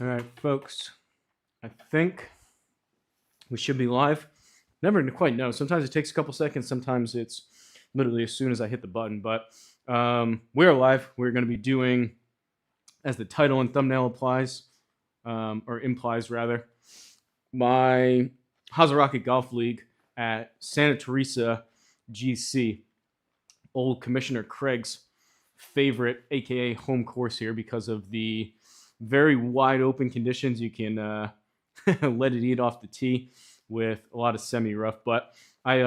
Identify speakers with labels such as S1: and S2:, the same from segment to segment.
S1: All right, folks. I think we should be live. Never quite know. Sometimes it takes a couple seconds. Sometimes it's literally as soon as I hit the button. But we're live. We're going to be doing, as the title and thumbnail applies, or implies rather, my Hosel Rocket Golf League at Santa Teresa GC. Old Commissioner Craig's favorite, aka home course here, because of the very wide open conditions. You can let it eat off the tee with a lot of semi rough. But I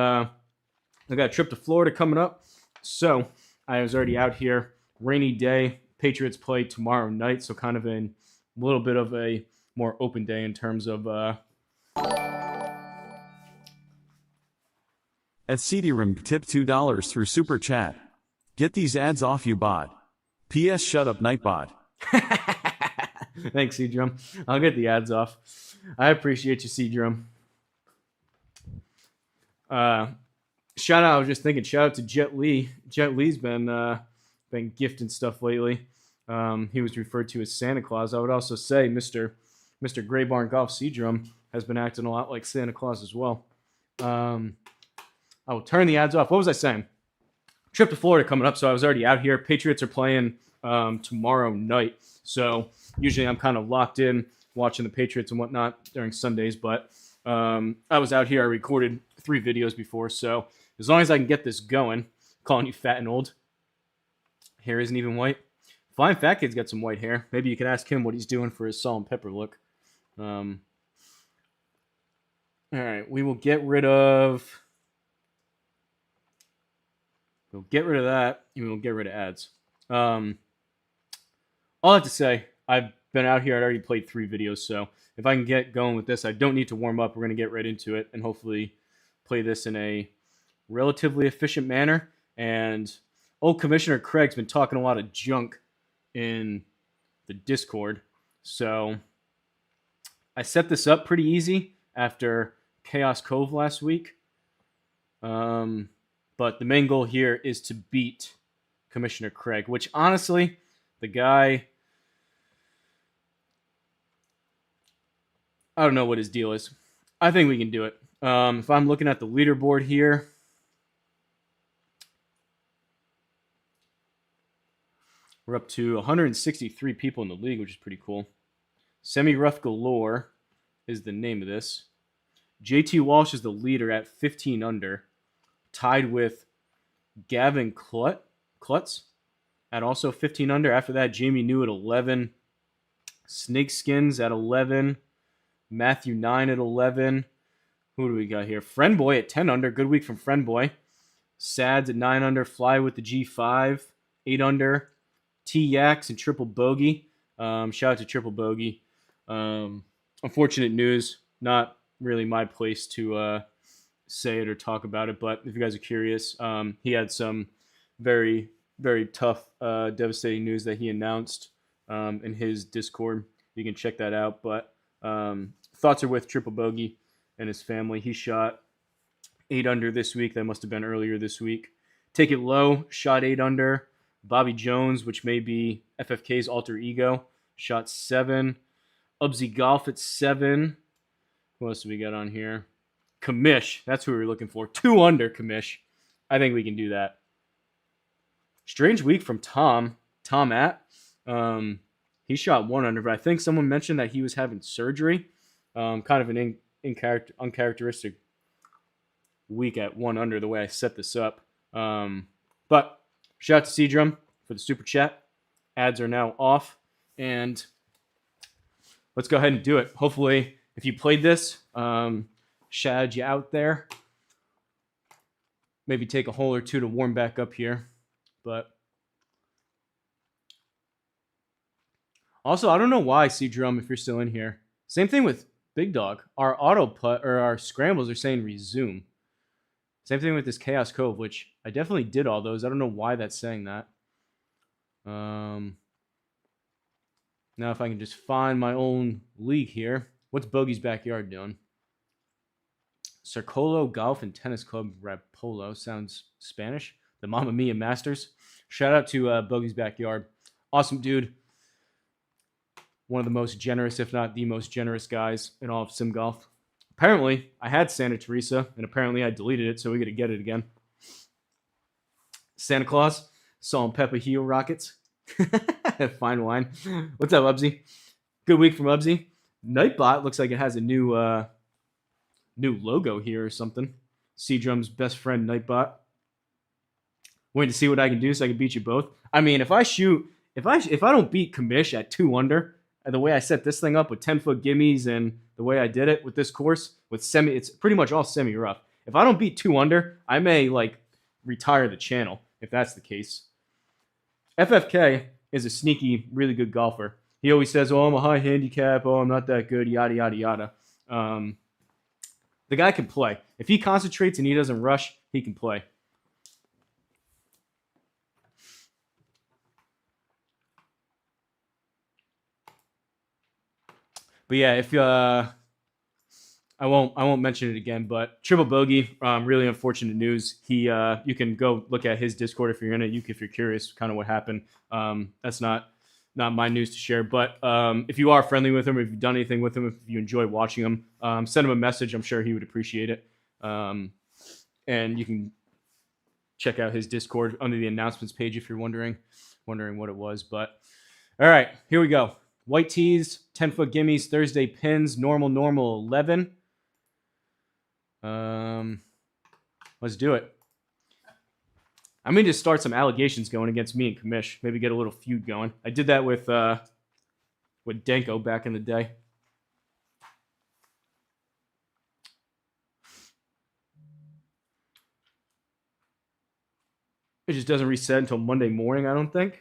S1: got a trip to Florida coming up, so I was already out here. Rainy day. Patriots play tomorrow night, so kind of in a little bit of a more open day in terms of.
S2: At CD-Room, tip $2 through Super Chat. Get these ads off you, bot. P.S. Shut up, Nightbot.
S1: Thanks, C-Drum. I'll get the ads off. I appreciate you, C-Drum. Shout out, I was just thinking, shout out to Jet Li. Jet Li's been gifting stuff lately. He was referred to as Santa Claus. I would also say Mr. Gray Barn Golf C-Drum has been acting a lot like Santa Claus as well. I will turn the ads off. What was I saying? Trip to Florida coming up, so I was already out here. Patriots are playing tomorrow night, so usually I'm kind of locked in watching the Patriots and whatnot during Sundays, but I was out here. I recorded 3 videos before, so as long as I can get this going, calling you fat and old. Hair isn't even white. Flying Fat Kid's got some white hair. Maybe you could ask him what he's doing for his salt and pepper look. All right, we will get rid of... We'll get rid of that, and we'll get rid of ads. All I have to say, I've been out here. I'd already played 3 videos, so if I can get going with this, I don't need to warm up. We're going to get right into it and hopefully play this in a relatively efficient manner. And old Commissioner Craig's been talking a lot of junk in the Discord, so I set this up pretty easy after Chaos Cove last week. But the main goal here is to beat Commissioner Craig, which honestly, the guy, I don't know what his deal is. I think we can do it. If I'm looking at the leaderboard here, we're up to 163 people in the league, which is pretty cool. Semi-Rough Galore is the name of this. JT Walsh is the leader at 15 under. Tied with Gavin Klutz at also 15 under. After that, Jamie New at 11. Snakeskins at 11. Matthew 9 at 11. Who do we got here? Friendboy at 10 under. Good week from Friendboy. Sads at 9 under. Fly with the G5. 8 under. T-Yaks and Triple Bogey. Shout out to Triple Bogey. Unfortunate news. Not really my place to... say it or talk about it, but if you guys are curious, he had some very, very tough, devastating news that he announced in his Discord. You can check that out, but thoughts are with Triple Bogey and his family. He shot 8 under this week. That must have been earlier this week. Take It Low, shot 8 under. Bobby Jones, which may be FFK's alter ego, shot 7. Ubsy Golf at 7. What else do we got on here? Commish, that's who we were looking for. 2 under Commish. I think we can do that. Strange week from Tom at. He shot 1 under, but I think someone mentioned that he was having surgery. Kind of an uncharacteristic week at 1 under the way I set this up. But shout out to C-Drum for the super chat. Ads are now off, and let's go ahead and do it. Hopefully, if you played this, shouted you out there. Maybe take a hole or 2 to warm back up here. But also, I don't know why, C-Drum, if you're still in here. Same thing with Big Dog. Our auto putt or our scrambles are saying resume. Same thing with this Chaos Cove, which I definitely did all those. I don't know why that's saying that. Now if I can just find my own league here. What's Bogey's Backyard doing? Circolo Golf and Tennis Club Rapolo. Sounds Spanish. The Mamma Mia Masters. Shout out to Bogey's Backyard. Awesome dude. one of the most generous, if not the most generous guys in all of sim golf. Apparently, I had Santa Teresa, and apparently I deleted it, so we got to get it again. Santa Claus, Salt and Pepper Heel Rockets. Fine wine. What's up, Ubsy? Good week from Ubsy. Nightbot looks like it has a new logo here or something. Seadrum's best friend, Nightbot. Waiting to see what I can do so I can beat you both. I mean, if I don't beat Kamish at 2 under, and the way I set this thing up with 10-foot gimmies and the way I did it with this course with it's pretty much all semi rough. If I don't beat 2 under, I may like retire the channel if that's the case. FFK is a sneaky, really good golfer. He always says, "Oh, I'm a high handicap. Oh, I'm not that good." Yada yada yada. The guy can play. If he concentrates and he doesn't rush, he can play. But yeah, if I won't mention it again. But triple bogey, really unfortunate news. You can go look at his Discord if you're in it. If you're curious, kind of what happened. That's not my news to share. But if you are friendly with him, if you've done anything with him, if you enjoy watching him, send him a message. I'm sure he would appreciate it. And you can check out his Discord under the announcements page if you're wondering what it was. But all right, here we go. White tees, 10-foot gimmies, Thursday pins, normal 11. Let's do it. I'm going to just start some allegations going against me and Kamish. Maybe get a little feud going. I did that with Denko back in the day. It just doesn't reset until Monday morning, I don't think.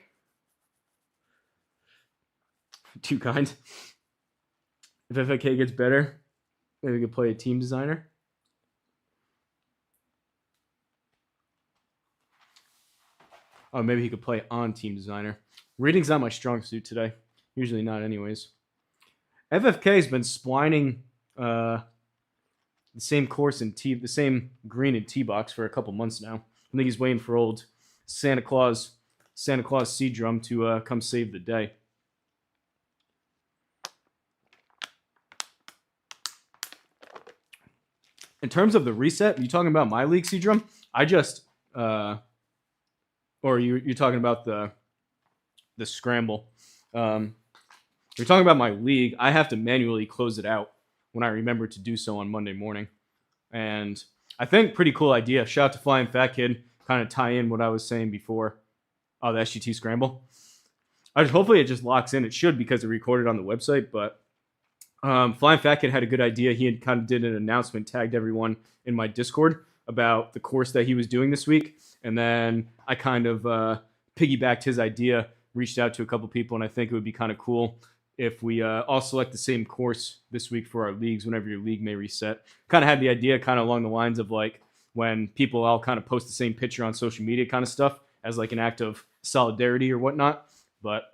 S1: Too kind. If FFK gets better, maybe we could play a team designer. Oh, maybe he could play on team designer. Reading's not my strong suit today. Usually not anyways. FFK has been splining the same course in the same green in T-box for a couple months now. I think he's waiting for old Santa Claus Seadrum to come save the day. In terms of the reset, are you talking about my league, Seadrum? I just, or you're talking about the scramble. You're talking about my league. I have to manually close it out when I remember to do so on Monday morning. And I think pretty cool idea. Shout out to Flying Fat Kid. Kind of tie in what I was saying before. Oh, the SGT scramble. Hopefully it just locks in. It should because it recorded on the website, but Flying Fat Kid had a good idea. He had kind of did an announcement, tagged everyone in my Discord about the course that he was doing this week. And then I kind of piggybacked his idea, reached out to a couple people, and I think it would be kind of cool if we all select the same course this week for our leagues whenever your league may reset. Kind of had the idea kind of along the lines of like when people all kind of post the same picture on social media kind of stuff as like an act of solidarity or whatnot. But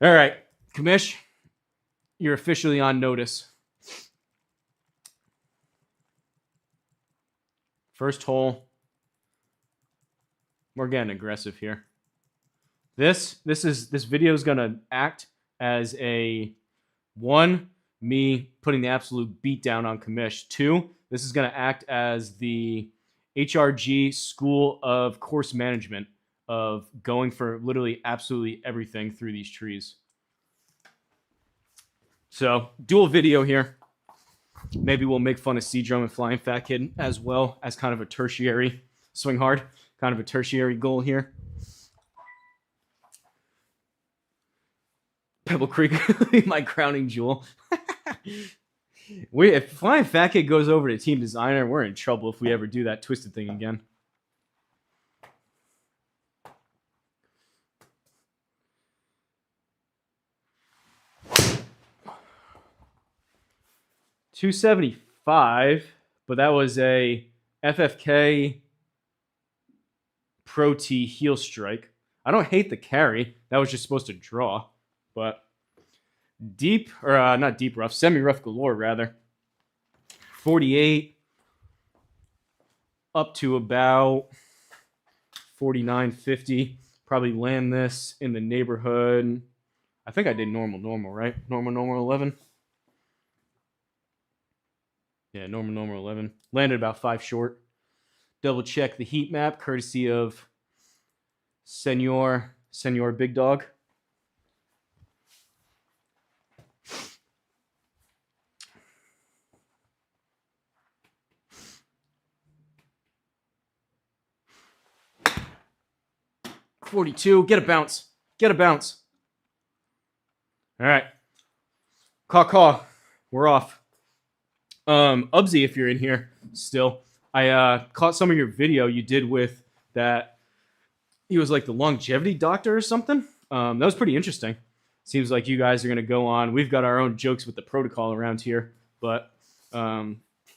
S1: all right, Kamish, you're officially on notice. First hole. We're getting aggressive here. This video is gonna act as a 1, me putting the absolute beat down on Kamish. 2, this is gonna act as the HRG school of course management of going for literally absolutely everything through these trees. So dual video here. Maybe we'll make fun of Seadrum and Flying Fat Kid as well as kind of a tertiary swing hard, kind of a tertiary goal here. Pebble Creek, my crowning jewel. If Flying Fat Kid goes over to team designer, we're in trouble if we ever do that twisted thing again. .275, but that was a FFK Pro T heel strike. I don't hate the carry. That was just supposed to draw, but deep, or not deep rough, semi-rough galore, rather. 48 up to about 49.50. Probably land this in the neighborhood. I think I did normal, right? Normal 11. Yeah, normal 11. Landed about 5 short. Double check the heat map, courtesy of Senor Big Dog. $42. Get a bounce. Get a bounce. All right. Caw. We're off. Ubsy, if you're in here still, I caught some of your video you did with that. He was like the longevity doctor or something. That was pretty interesting. Seems like you guys are gonna go on. We've got our own jokes with the protocol around here, but that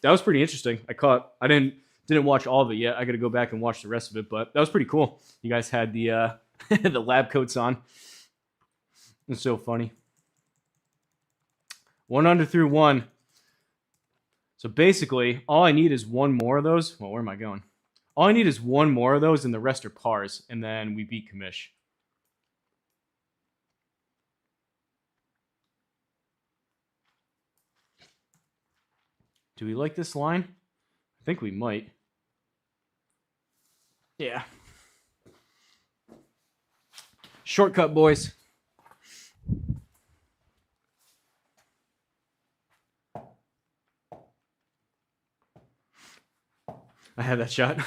S1: was pretty interesting. I didn't watch all of it yet. I got to go back and watch the rest of it, but that was pretty cool. You guys had the the lab coats on. It's so funny. 1 under through 1. So basically, all I need is one more of those. Well, where am I going? All I need is one more of those, and the rest are pars, and then we beat commish. Do we like this line? I think we might. Yeah. Shortcut, boys. I had that shot.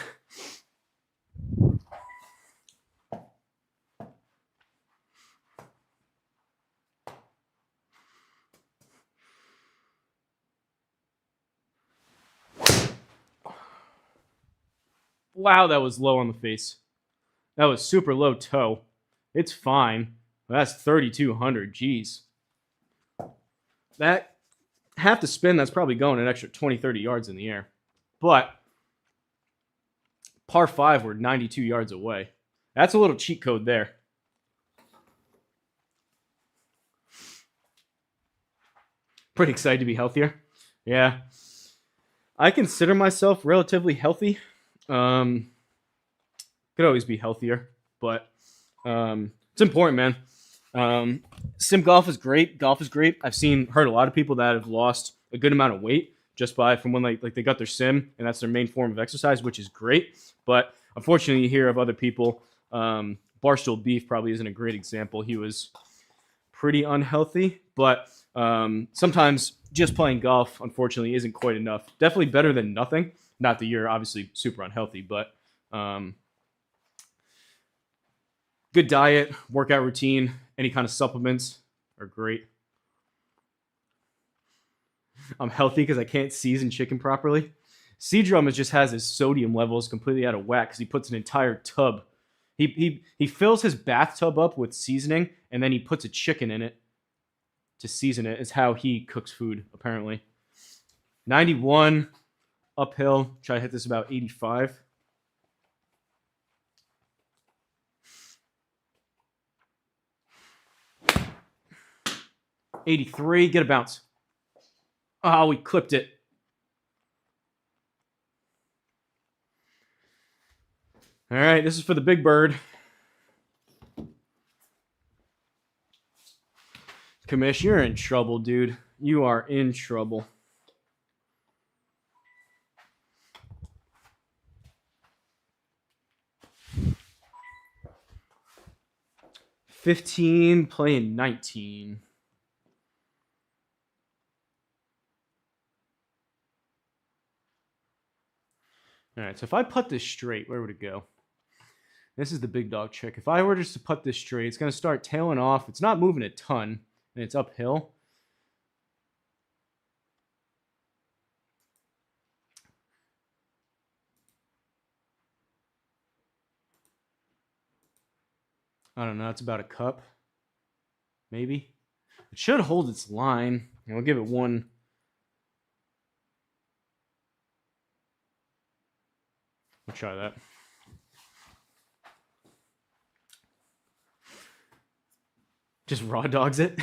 S1: Wow, that was low on the face. That was super low toe. It's fine. That's 3,200. Jeez. That half the spin, that's probably going an extra 20, 30 yards in the air. But par 5, we're 92 yards away. That's a little cheat code there. Pretty excited to be healthier. Yeah. I consider myself relatively healthy. Could always be healthier, but it's important, man. Sim golf is great. Golf is great. I've heard a lot of people that have lost a good amount of weight just from when like they got their sim and that's their main form of exercise, which is great. But unfortunately, you hear of other people. Barstool Beef probably isn't a great example. He was pretty unhealthy, but sometimes just playing golf, unfortunately, isn't quite enough. Definitely better than nothing. Not that you're obviously super unhealthy, but good diet, workout routine, any kind of supplements are great. I'm healthy because I can't season chicken properly. Seadrum just has his sodium levels completely out of whack because he puts an entire tub. He fills his bathtub up with seasoning and then he puts a chicken in it to season it. Is how he cooks food apparently. 91 uphill. Try to hit this about 85. $83. Get a bounce. Oh, we clipped it. All right, this is for the big bird. Commish, you're in trouble, dude. You are in trouble. $15 playing 19. All right, so if I putt this straight, where would it go? This is the big dog trick. If I were just to putt this straight, it's going to start tailing off. It's not moving a ton, and it's uphill. I don't know. It's about a cup, maybe. It should hold its line. And we'll give it one. We'll try that. Just raw dogs it.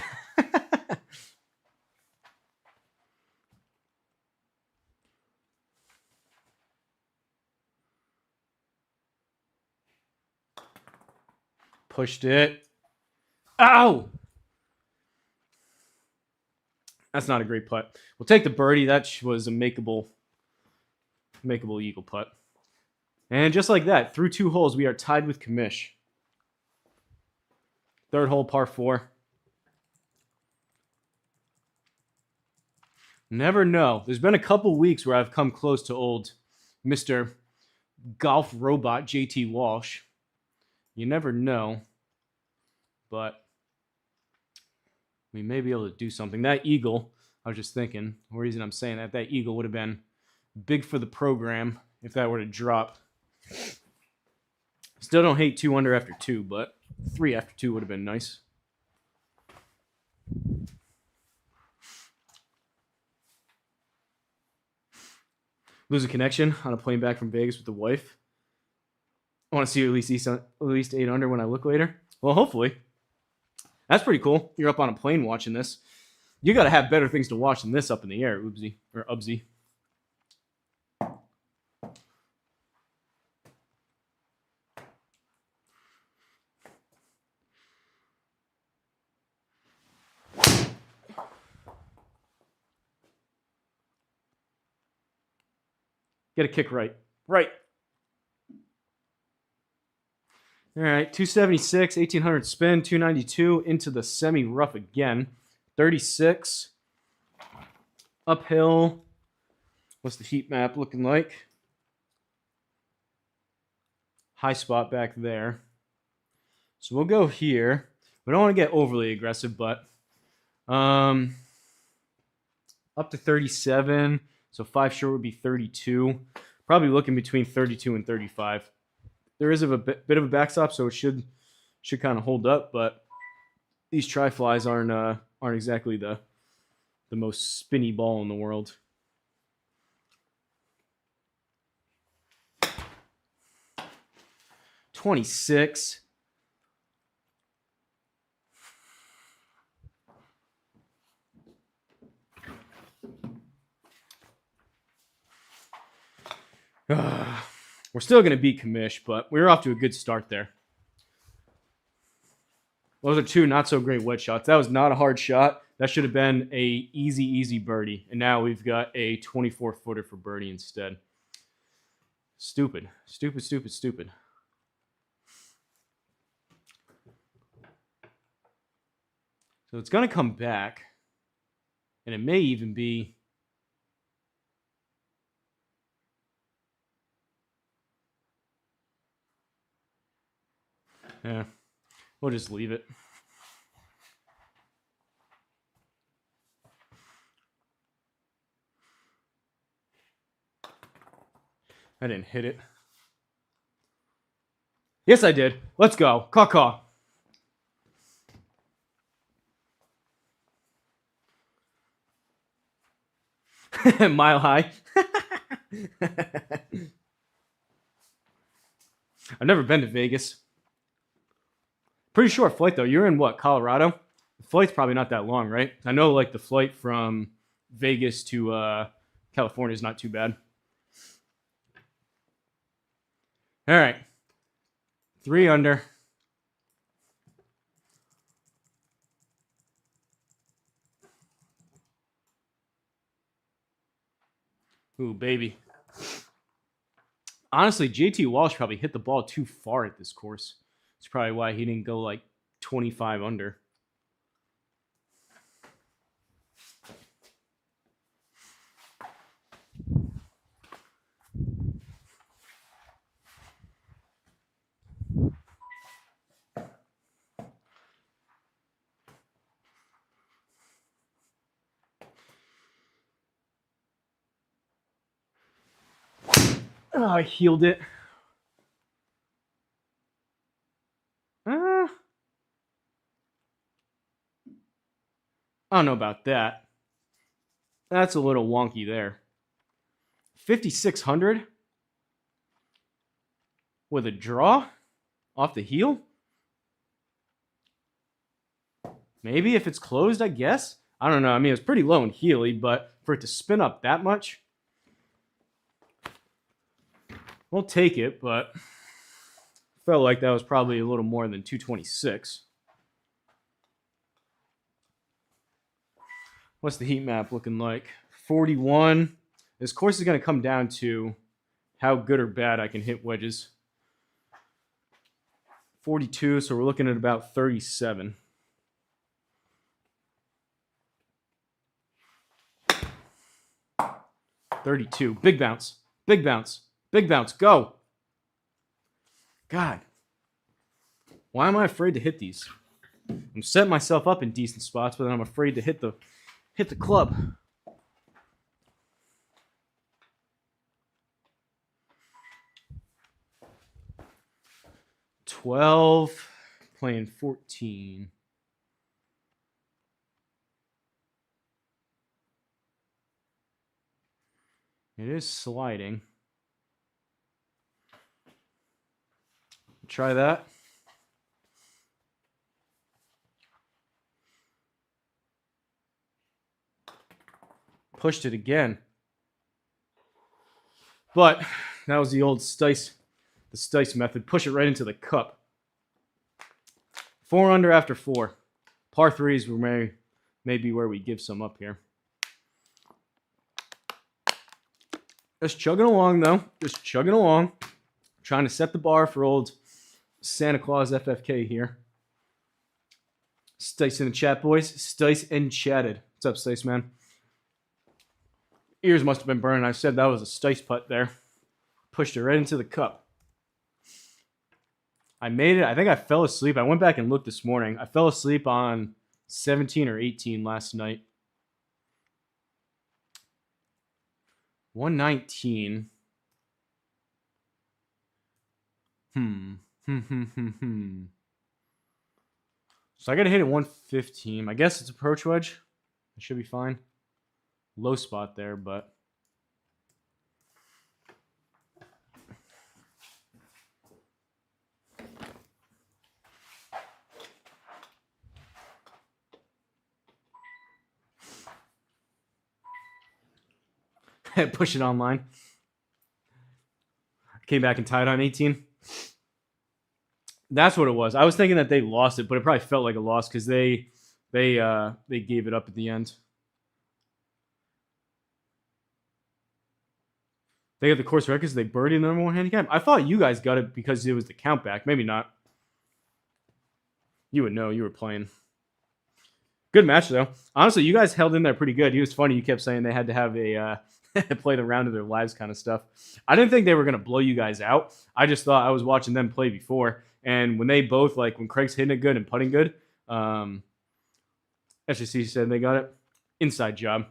S1: Pushed it. Ow! That's not a great putt. We'll take the birdie. That was a makeable eagle putt. And just like that, through 2 holes, we are tied with Kamish. Third hole, par 4. Never know. There's been a couple weeks where I've come close to old Mr. Golf Robot JT Walsh. You never know, but we may be able to do something. That eagle, I was just thinking, the reason I'm saying that eagle would have been big for the program if that were to drop. Still don't hate 2 under after 2, but 3 after 2 would have been nice. Lose a connection on a plane back from Vegas with the wife. I want to see at least 8 under when I look later. Well, hopefully. That's pretty cool. You're up on a plane watching this. You got to have better things to watch than this up in the air, Oopsie. Or Ubsy. Get a kick right. Right. All right, 276, 1800 spin, 292 into the semi-rough again. 36. Uphill. What's the heat map looking like? High spot back there. So we'll go here. We don't want to get overly aggressive, but up to 37. So 5 short would be 32. Probably looking between 32 and 35. There is a bit of a backstop, so it should kind of hold up. But these tri-flies aren't exactly the most spinny ball in the world. $26. We're still going to beat Kamish, but we were off to a good start there. Those are 2 not so great wedge shots. That was not a hard shot. That should have been a easy birdie. And now we've got a 24-footer for birdie instead. Stupid. So it's going to come back. And it may even be... Yeah, we'll just leave it. I didn't hit it. Yes, I did. Let's go. Caw. Mile high. I've never been to Vegas. Pretty short flight, though. You're in what, Colorado? The flight's probably not that long, right? I know, like, the flight from Vegas to California is not too bad. All right. 3 under. Ooh, baby. Honestly, JT Walsh probably hit the ball too far at this course. That's probably why he didn't go like 25 under. Oh, I healed it. I don't know about that. That's a little wonky there. 5,600 with a draw off the heel? Maybe if it's closed, I guess. I don't know. I mean, it's pretty low and heely, but for it to spin up that much, we'll take it, but felt like that was probably a little more than 226. What's the heat map looking like? 41. This course is going to come down to how good or bad I can hit wedges. 42, so we're looking at about 37. $32. Big bounce. Big bounce. Big bounce. Go. God. Why am I afraid to hit these? I'm setting myself up in decent spots, but then I'm afraid to hit the club. 12, playing 14. It is sliding. Try that. Pushed it again. But that was the old Stice method. Push it right into the cup. 4 under after 4. Par 3s may be where we give some up here. Just chugging along, though. Just chugging along. Trying to set the bar for old Santa Claus FFK here. Stice in the chat, boys. Stice and chatted. What's up, Stice, man? Ears must have been burning. I said that was a Stice putt there. Pushed it right into the cup. I made it. I think I fell asleep. I went back and looked this morning. I fell asleep on 17 or 18 last night. 119. So I got to hit it 115. I guess it's approach wedge. It should be fine. Low spot there, but push it online. Came back and tied on 18. That's what it was. I was thinking that they lost it, but it probably felt like a loss because they gave it up at the end. They got the course record because they birdied the number 1 handicap. I thought you guys got it because it was the count back. Maybe not. You would know. You were playing. Good match, though. Honestly, you guys held in there pretty good. He was funny. You kept saying they had to have a play the round of their lives kind of stuff. I didn't think they were going to blow you guys out. I just thought I was watching them play before. And when they both, like when Craig's hitting it good and putting good, SGT said they got it. Inside job.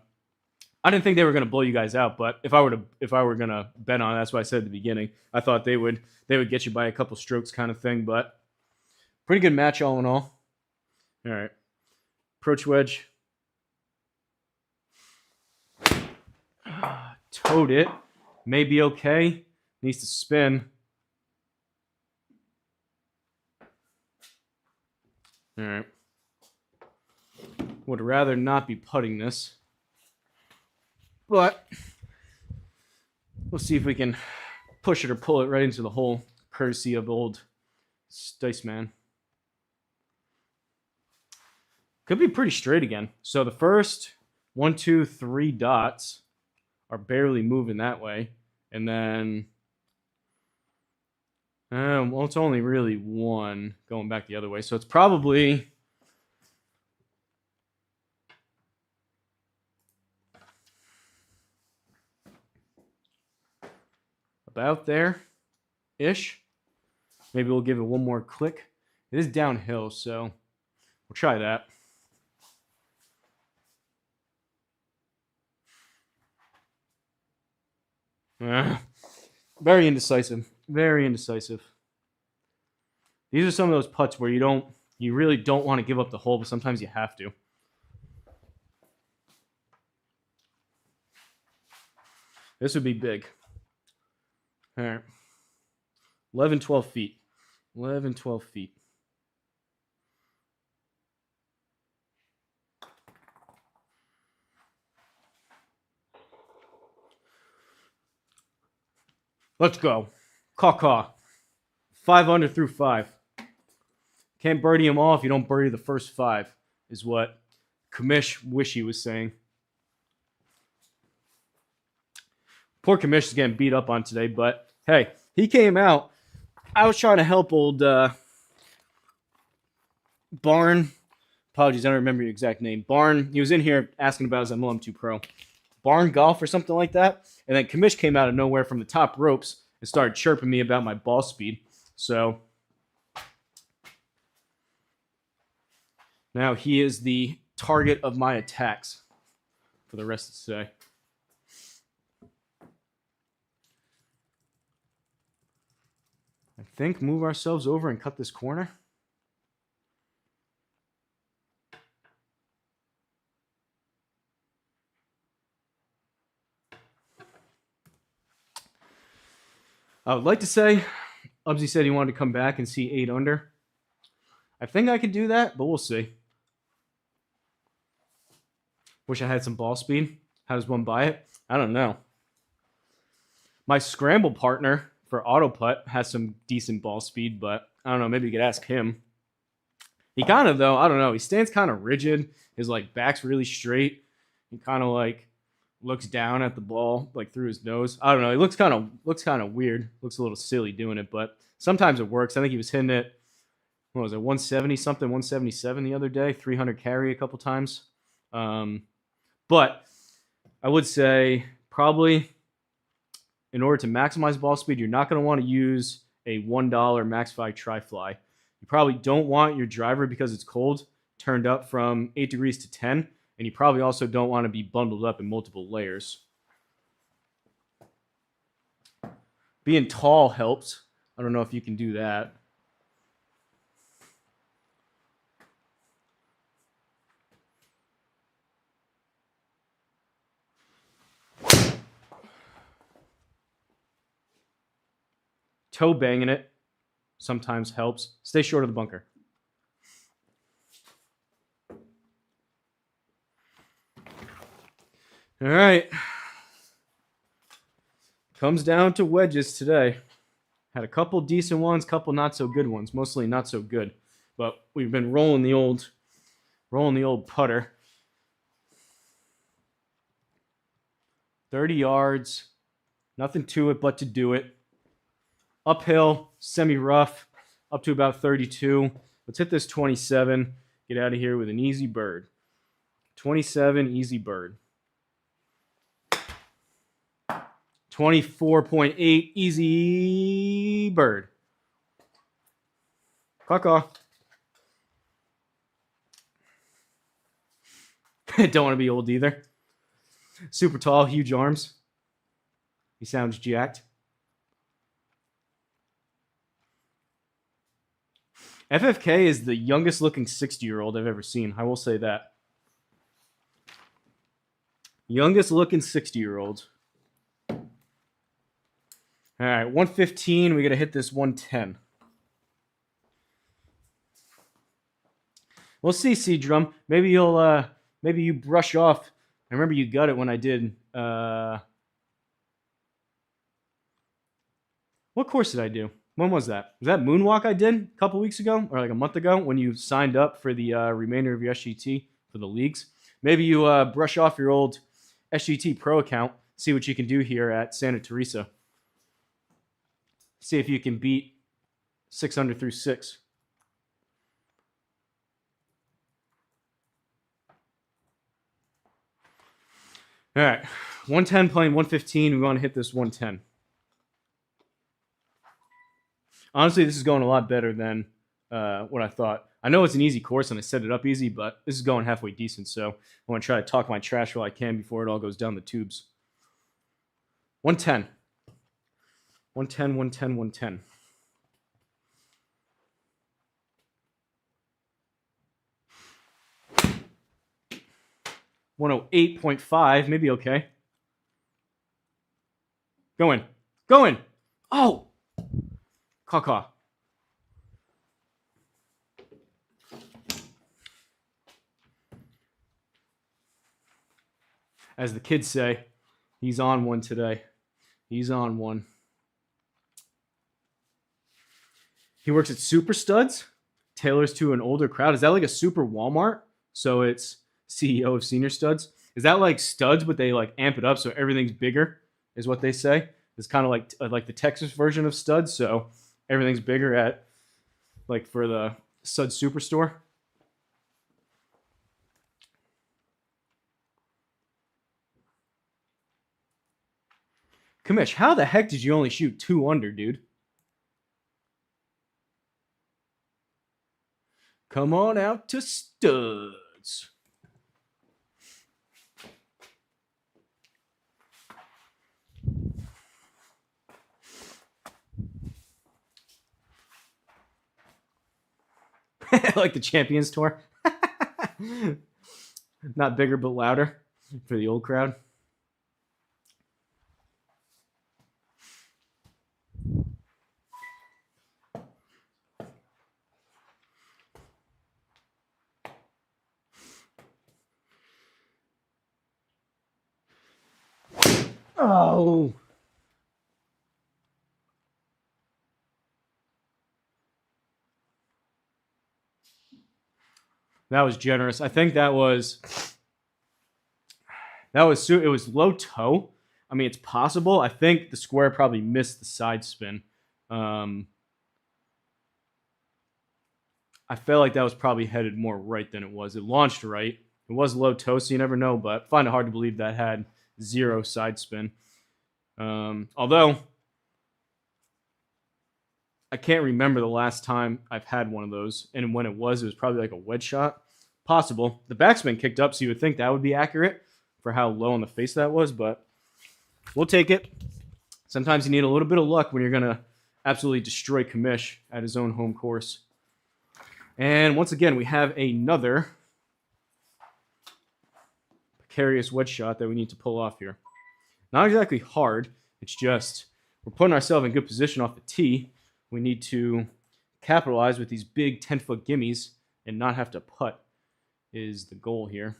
S1: I didn't think they were going to blow you guys out, but if I were going to bet on it, that's what I said at the beginning. I thought they would get you by a couple strokes kind of thing, but pretty good match all in all. All right. Approach wedge. Towed it. May be okay. Needs to spin. All right. Would rather not be putting this. But we'll see if we can push it or pull it right into the hole, courtesy of old Stice man. Could be pretty straight again. So the first 1, 2, 3 dots are barely moving that way. And then, well, it's only really 1 going back the other way. So it's probably about there-ish. Maybe we'll give it one more click. It is downhill, so we'll try that. Very indecisive. Very indecisive. These are some of those putts where you really don't want to give up the hole, but sometimes you have to. This would be big. All right. 11, 12 feet. 11, 12 feet. Let's go. Caw. 5 under through 5. Can't birdie them all if you don't birdie the first 5, is what Kamish Wishy was saying. Poor Commish is getting beat up on today, but hey, he came out. I was trying to help old Barn. Apologies, I don't remember your exact name. Barn, he was in here asking about his MLM2 Pro. Barn Golf or something like that. And then Commish came out of nowhere from the top ropes and started chirping me about my ball speed. So now he is the target of my attacks for the rest of today. I think move ourselves over and cut this corner. I would like to say, Ubsy said he wanted to come back and see 8 under. I think I can do that, but we'll see. Wish I had some ball speed. How does one buy it? I don't know. My scramble partner for auto putt has some decent ball speed, but I don't know. Maybe you could ask him. He kind of, though, I don't know. He stands kind of rigid. His like back's really straight. He kind of like looks down at the ball like through his nose. I don't know. He looks kind of weird. Looks a little silly doing it, but sometimes it works. I think he was hitting it. What was it? 170 something, 177 the other day. 300 carry a couple times. But I would say probably in order to maximize ball speed, you're not going to want to use a $1 MaxFi tri-fly. You probably don't want your driver, because it's cold, turned up from 8 degrees to 10. And you probably also don't want to be bundled up in multiple layers. Being tall helps. I don't know if you can do that. Toe banging it sometimes helps. Stay short of the bunker. All right. Comes down to wedges today. Had a couple decent ones, couple not so good ones. Mostly not so good. But we've been rolling the old putter. 30 yards. Nothing to it but to do it. Uphill, semi-rough, up to about 32. Let's hit this 27. Get out of here with an easy bird. 27, easy bird. 24.8, easy bird. Caw-caw. Don't want to be old either. Super tall, huge arms. He sounds jacked. FFK is the youngest looking 60-year-old I've ever seen. I will say that. Youngest looking 60-year-old. All right, 115. We got to hit this 110. We'll see, C-Drum. Maybe you'll maybe you brush off. I remember you got it when I did. What course did I do? When was that? Was that Moonwalk I did a couple weeks ago, or like a month ago, when you signed up for the remainder of your SGT for the leagues? Maybe you brush off your old SGT Pro account, see what you can do here at Santa Teresa. See if you can beat 6 under through 6. All right, 110 playing 115. We want to hit this 110. Honestly, this is going a lot better than what I thought. I know it's an easy course and I set it up easy, but this is going halfway decent. So I want to try to talk my trash while I can before it all goes down the tubes. 110. 110, 110, 110. 108.5, maybe okay. Going. Oh! Caw-caw. As the kids say, he's on one today. He's on one. He works at Super Studs, tailors to an older crowd. Is that like a super Walmart? So it's CEO of Senior Studs. Is that like Studs, but they like amp it up so everything's bigger is what they say. It's kind of like the Texas version of studs, so everything's bigger at like for the stud superstore. Kamish, how the heck did you only shoot 2 under, dude? Come on out to studs. Like the Champions Tour. Not bigger, but louder for the old crowd. Oh. That was generous. I think it was low toe. I mean, it's possible. I think the square probably missed the side spin. I felt like that was probably headed more right than it was. It launched right. It was low toe, so you never know, but I find it hard to believe that had 0 side spin. Although I can't remember the last time I've had one of those, and when it was probably like a wedge shot. Possible. The backspin kicked up, so you would think that would be accurate for how low on the face that was, but we'll take it. Sometimes you need a little bit of luck when you're going to absolutely destroy Kamish at his own home course. And once again, we have another precarious wedge shot that we need to pull off here. Not exactly hard. It's just we're putting ourselves in good position off the tee. We need to capitalize with these big 10-foot gimmies and not have to putt is the goal here.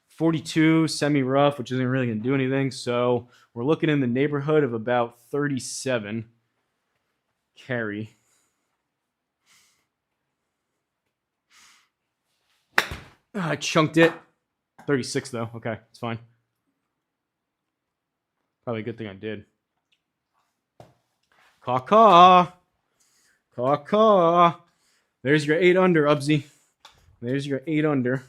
S1: 42 semi-rough, which isn't really going to do anything. So we're looking in the neighborhood of about 37 carry. I chunked it. 36 though. Okay, it's fine. Probably a good thing I did. Caw-caw. Caw-caw. There's your 8 under, Ubsy. There's your 8 under.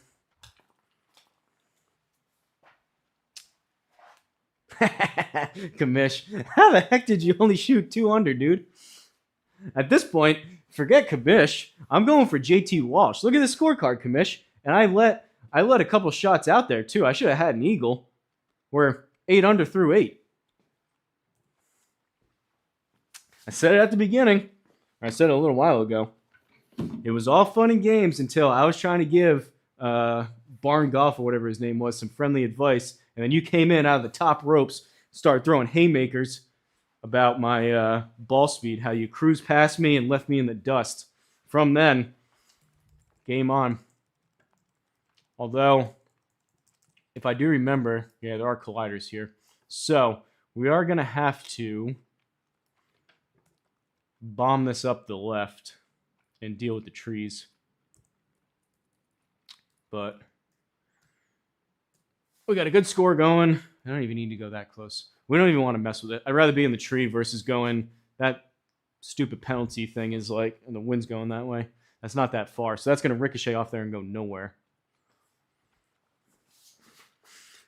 S1: Kamish, how the heck did you only shoot 2 under, dude? At this point, forget Kamish. I'm going for JT Walsh. Look at the scorecard, Kamish. And I let a couple shots out there, too. I should have had an eagle. We're 8 under through 8. I said it at the beginning. I said it a little while ago. It was all fun and games until I was trying to give Barn Golf or whatever his name was some friendly advice, and then you came in out of the top ropes, started throwing haymakers about my ball speed, how you cruised past me and left me in the dust. From then, game on. Although, if I do remember, yeah, there are colliders here. So, we are going to have to bomb this up the left and deal with the trees. But we got a good score going. I don't even need to go that close. We don't even want to mess with it. I'd rather be in the tree versus going that stupid penalty thing is like, and the wind's going that way. That's not that far. So that's going to ricochet off there and go nowhere.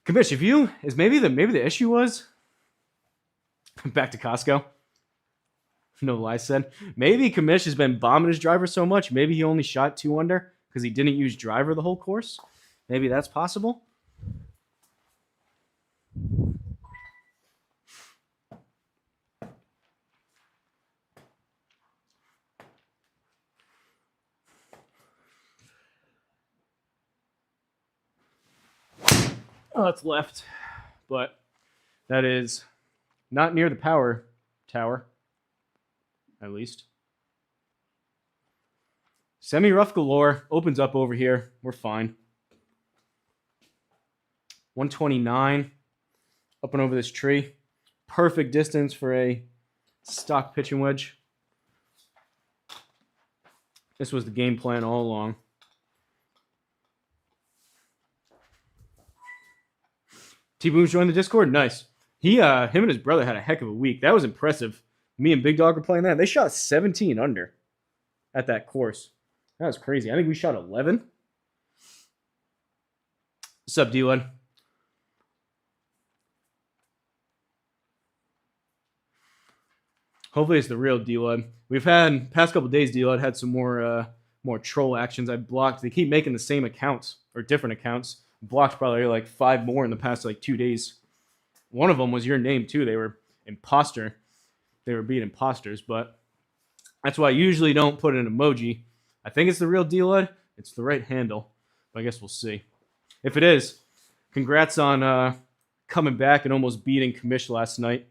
S1: Kamish, maybe the issue was back to Costco. No lie said. Maybe Kamish has been bombing his driver so much. Maybe he only shot 2 under because he didn't use driver the whole course. Maybe that's possible. Oh, it's left. But that is not near the power tower, at least. Semi-rough galore. Opens up over here. We're fine. 129. Up and over this tree. Perfect distance for a stock pitching wedge. This was the game plan all along. T-Boom's joined the Discord. Nice. Him and his brother had a heck of a week. That was impressive. Me and Big Dog were playing that. They shot 17 under at that course. That was crazy. I think we shot 11. What's up, D-Lud? Hopefully it's the real D-Lud. We've had, past couple days, D-Lud had some more troll actions. I blocked. They keep making the same accounts or different accounts. Blocked probably like 5 more in the past like 2 days. One of them was your name too. They were imposter. They were being imposters, but that's why I usually don't put an emoji. I think it's the real D-Lud. It's the right handle, but I guess we'll see. If it is, congrats on coming back and almost beating Commish last night.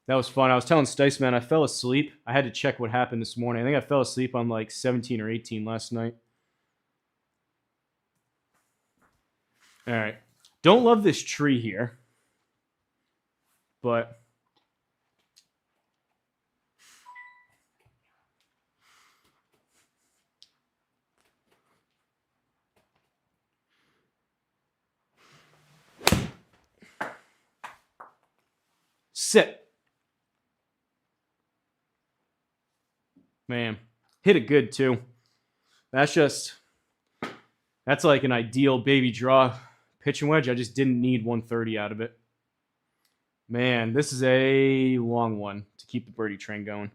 S1: That was fun. I was telling Stice, man, I fell asleep. I had to check what happened this morning. I think I fell asleep on like 17 or 18 last night. All right. Don't love this tree here, but sit. Man, hit it good too. That's like an ideal baby draw pitching wedge. I just didn't need 130 out of it. Man, this is a long one to keep the birdie train going.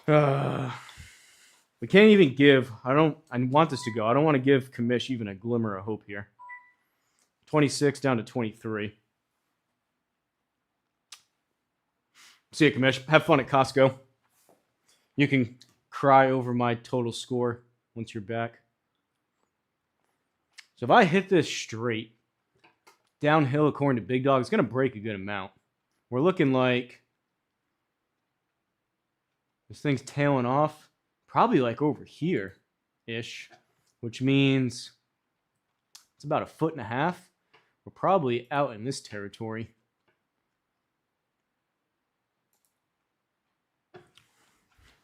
S1: We can't even give. I want this to go. I don't want to give Commish even a glimmer of hope here. 26 down to 23. See you, Commish. Have fun at Costco. You can cry over my total score once you're back. So if I hit this straight, downhill according to Big Dog, it's going to break a good amount. We're looking like this thing's tailing off probably like over here-ish, which means it's about 1.5 feet. We're probably out in this territory.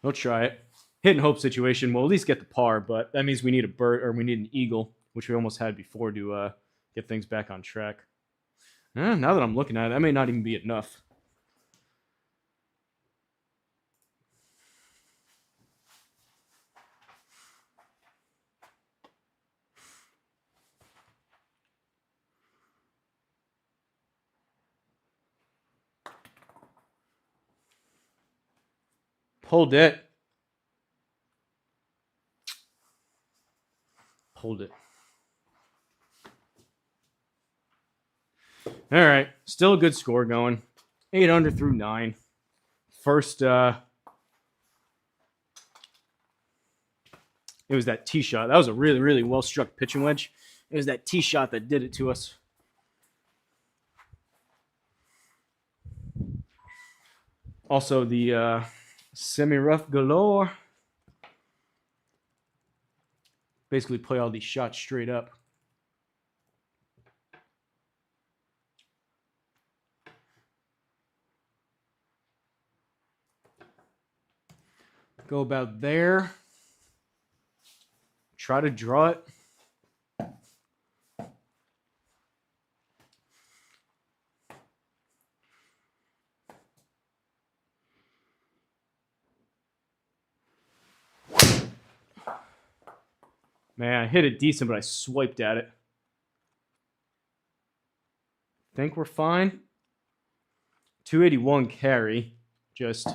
S1: We'll try it. Hit and hope situation. We'll at least get the par, but that means we need a bird or we need an eagle, which we almost had before to get things back on track. Now that I'm looking at it, that may not even be enough. Pulled it. Pulled it. All right. Still a good score going. 8 under through 9. First, it was that tee shot. That was a really, really well-struck pitching wedge. It was that tee shot that did it to us. Also, the semi-rough galore. Basically play all these shots straight up. Go about there. Try to draw it. Man, I hit it decent, but I swiped at it. Think we're fine. 281 carry. Just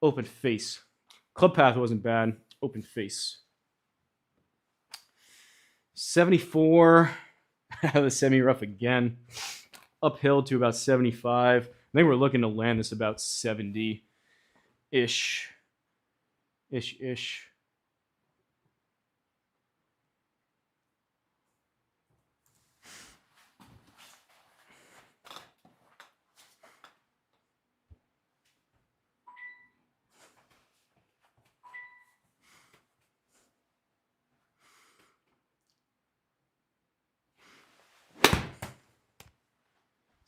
S1: open face. Club path wasn't bad. Open face. 74 out of the semi-rough again. Uphill to about 75. I think we're looking to land this about 70-ish. Ish.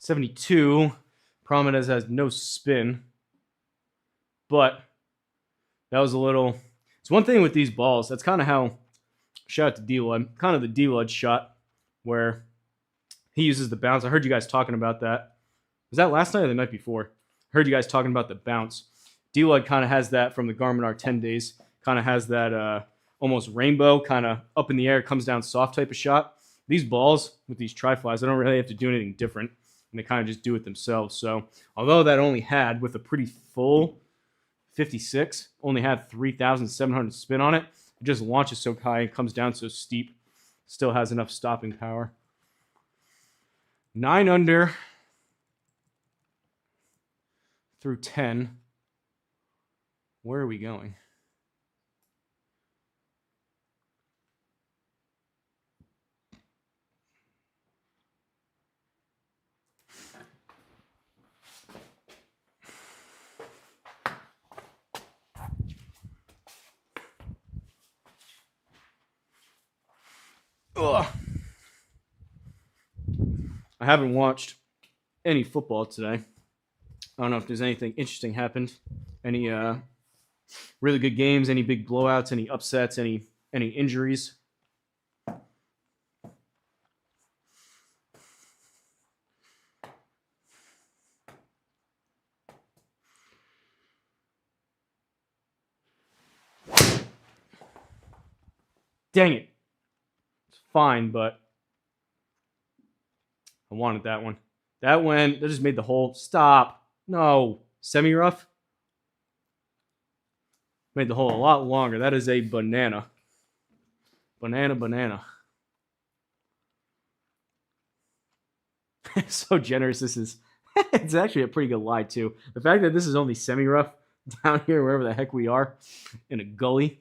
S1: 72. Prominence has no spin, but That was a little. It's one thing with these balls. That's kind of how. Shout out to D-Lud. Kind of the D-Lud shot where he uses the bounce. I heard you guys talking about that. Was that last night or the night before? I heard you guys talking about the bounce. D-Lud kind of has that from the Garmin R10 days. Kind of has that almost rainbow, kind of up in the air, comes down soft type of shot. These balls with these tri-flies, I don't really have to do anything different. And they kind of just do it themselves. So although that only had, with a pretty full 56, only had 3,700 spin on it, it just launches so high and comes down so steep. Still has enough stopping power. 9 under through 10. Where are we going? Ugh. I haven't watched any football today. I don't know if there's anything interesting happened. Any really good games, any big blowouts, any upsets, any injuries. Dang it. It's fine, but I wanted that one. That just made the hole. Stop. No. Semi-rough. Made the hole a lot longer. That is a banana. Banana. So generous this is. It's actually a pretty good lie, too. The fact that this is only semi-rough down here, wherever the heck we are, in a gully.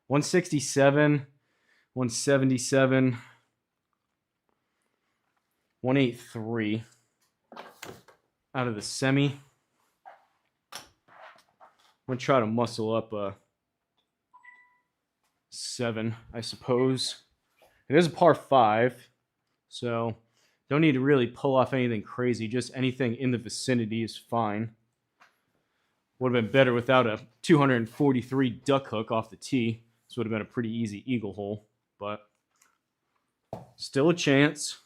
S1: 167, 177, 183 out of the semi. I'm going to try to muscle up a 7, I suppose. It is a par 5, so don't need to really pull off anything crazy. Just anything in the vicinity is fine. Would have been better without a 243 duck hook off the tee. This would have been a pretty easy eagle hole, but still a chance.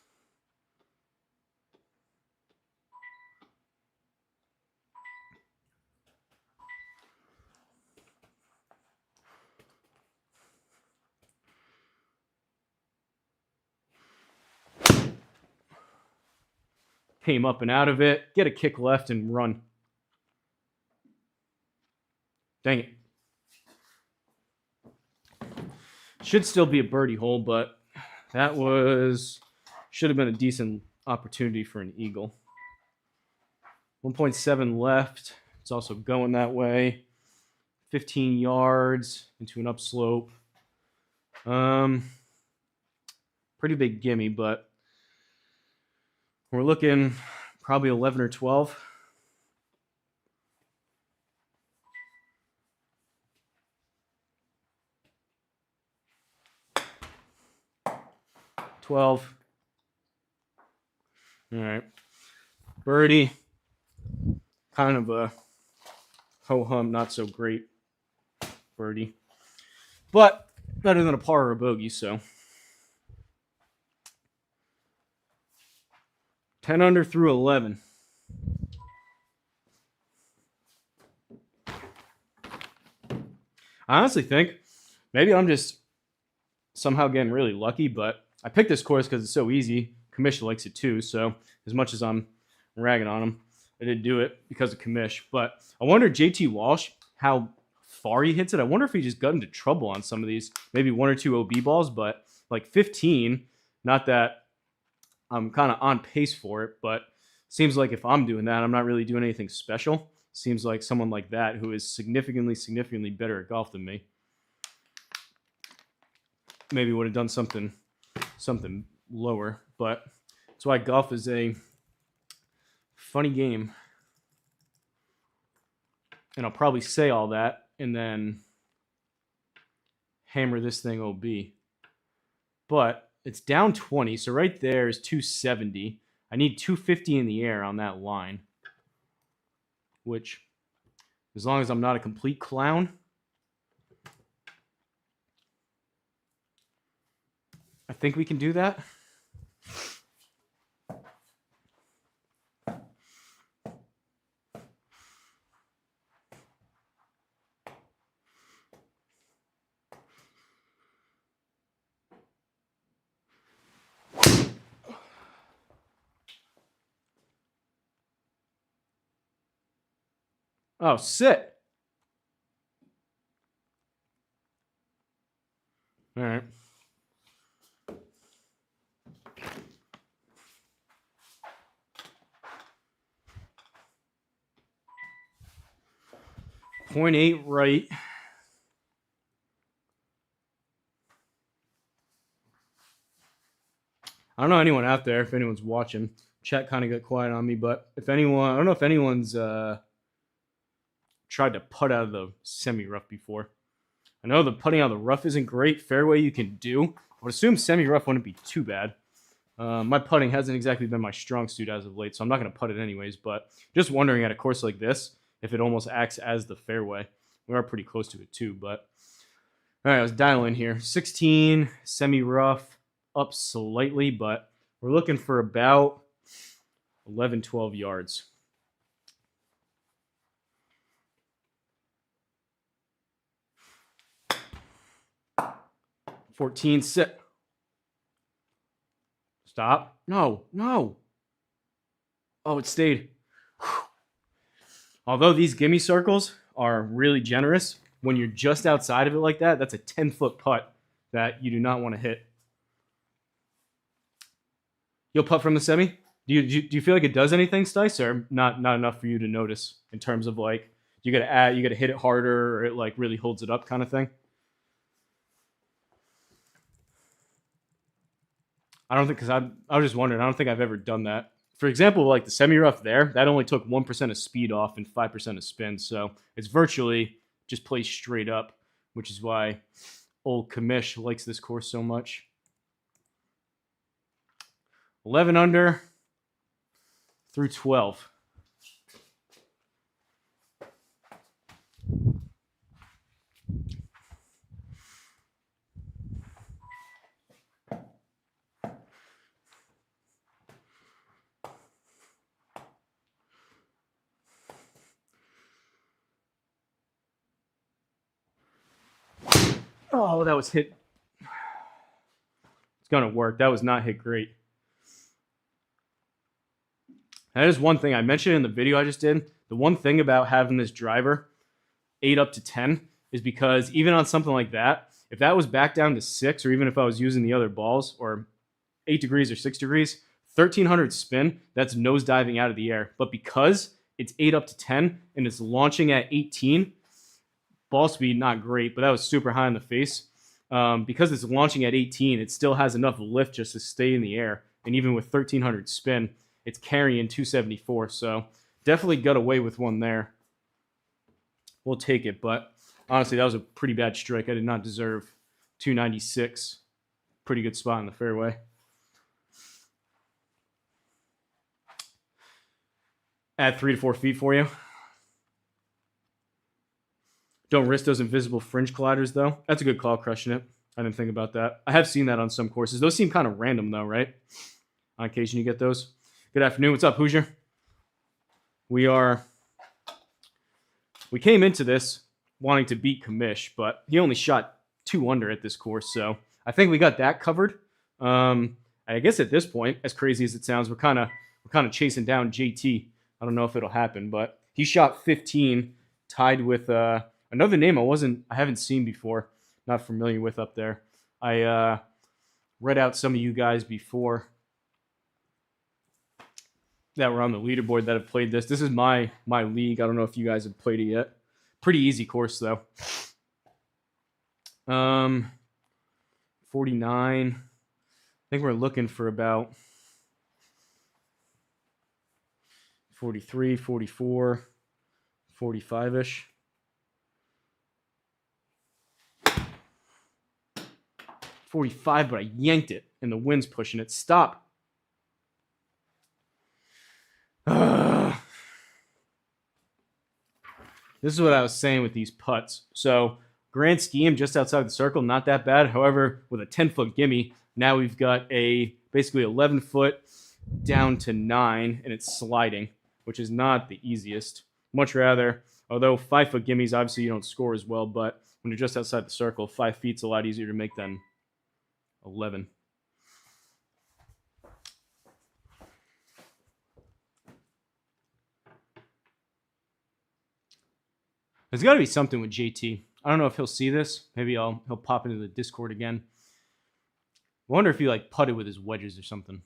S1: Came up and out of it. Get a kick left and run. Dang it. Should still be a birdie hole, but that should have been a decent opportunity for an eagle. 1.7 left. It's also going that way. 15 yards into an upslope. Pretty big gimme, but we're looking probably 11 or 12. All right. Birdie. Kind of a ho-hum, not so great birdie. But better than a par or a bogey, so. 10 under through 11. I honestly think maybe I'm just somehow getting really lucky, but I picked this course because it's so easy. Kamish likes it too, so as much as I'm ragging on him, I did do it because of Kamish. But I wonder, JT Walsh, how far he hits it. I wonder if he just got into trouble on some of these, maybe 1 or 2 OB balls, but like 15, not that I'm kind of on pace for it, but seems like if I'm doing that, I'm not really doing anything special. Seems like someone like that who is significantly better at golf than me maybe would have done something lower, but that's why golf is a funny game. And I'll probably say all that and then hammer this thing OB. But it's down 20, so right there is 270. I need 250 in the air on that line, which As long as I'm not a complete clown. I think we can do that. Oh, sit. All right. .8 right. I don't know anyone out there, if anyone's watching. Chat kind of got quiet on me, but if anyone, I don't know if anyone's tried to putt out of the semi-rough before. I know the putting out of the rough isn't great. Fairway you can do. I would assume semi-rough wouldn't be too bad. My putting hasn't exactly been my strong suit as of late, so I'm not going to putt it anyways. But just wondering at a course like this if it almost acts as the fairway. We are pretty close to it too, but all right, let's dial in here. 16 semi-rough, up slightly, but we're looking for about 11, 12 yards. .14 sit. Stop. No. Oh, it stayed. Whew. Although these gimme circles are really generous, when you're just outside of it like that, that's a 10-foot putt that you do not want to hit. You'll putt from the semi? Do you feel like it does anything, Stice, or not enough for you to notice in terms of like you gotta hit it harder or it like really holds it up kind of thing? I don't think, because I was just wondering, I don't think I've ever done that. For example, like the semi-rough there, that only took 1% of speed off and 5% of spin. So it's virtually just placed straight up, which is why old Kamish likes this course so much. 11 under through 12. Oh, that was hit. It's going to work. That was not hit great. That is one thing I mentioned in the video I just did. The one thing about having this driver 8 up to 10 is because even on something like that, if that was back down to 6, or even if I was using the other balls, or 8 degrees or 6 degrees, 1300 spin, that's nosediving out of the air. But because it's 8 up to 10 and it's launching at 18, ball speed, not great, but that was super high in the face. Because it's launching at 18, it still has enough lift just to stay in the air. And even with 1300 spin, it's carrying 274. So definitely got away with one there. We'll take it, but honestly, that was a pretty bad strike. I did not deserve 296. Pretty good spot in the fairway. Add 3 to 4 feet for you. Don't risk those invisible fringe colliders, though. That's a good call, crushing it. I didn't think about that. I have seen that on some courses. Those seem kind of random, though, right? On occasion, you get those. Good afternoon. What's up, Hoosier? We came into this wanting to beat Kamish, but he only shot 2 under at this course, so I think we got that covered. I guess at this point, as crazy as it sounds, we're kind of chasing down JT. I don't know if it'll happen, but he shot 15, tied with another name I haven't seen before, not familiar with up there. I read out some of you guys before that were on the leaderboard that have played this. This is my league. I don't know if you guys have played it yet. Pretty easy course though. 49. I think we're looking for about 43, 44, 45-ish. .45, but I yanked it, and the wind's pushing it. Stop. This is what I was saying with these putts. So, grand scheme, just outside the circle, not that bad. However, with a 10-foot gimme, now we've got a basically 11 foot down to 9, and it's sliding, which is not the easiest. Much rather, although 5-foot gimmies, obviously you don't score as well, but when you're just outside the circle, 5 feet's a lot easier to make than 11. There's got to be something with JT. I don't know if he'll see this. Maybe he'll pop into the Discord again. I wonder if he like putted with his wedges or something.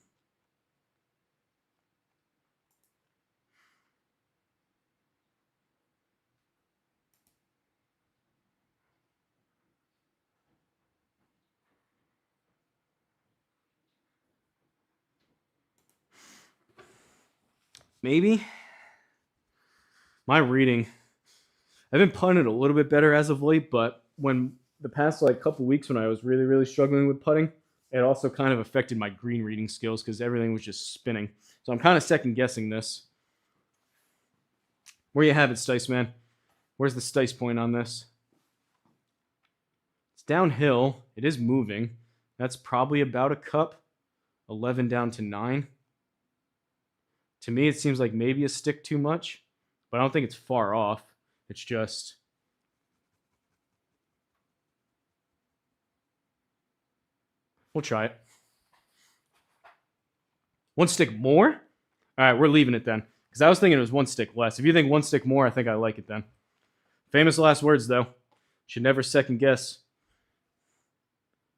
S1: Maybe. My reading, I've been putting it a little bit better as of late, but when the past like couple weeks when I was really struggling with putting, it also kind of affected my green reading skills because everything was just spinning. So I'm kind of second guessing this. Where you have it, Stice Man? Where's the Stice point on this? It's downhill. It is moving. That's probably about a cup. 11 down to 9. To me, it seems like maybe a stick too much, but I don't think it's far off. It's just... We'll try it. One stick more? All right, we're leaving it then. Because I was thinking it was one stick less. If you think one stick more, I think I like it then. Famous last words, though. Should never second guess.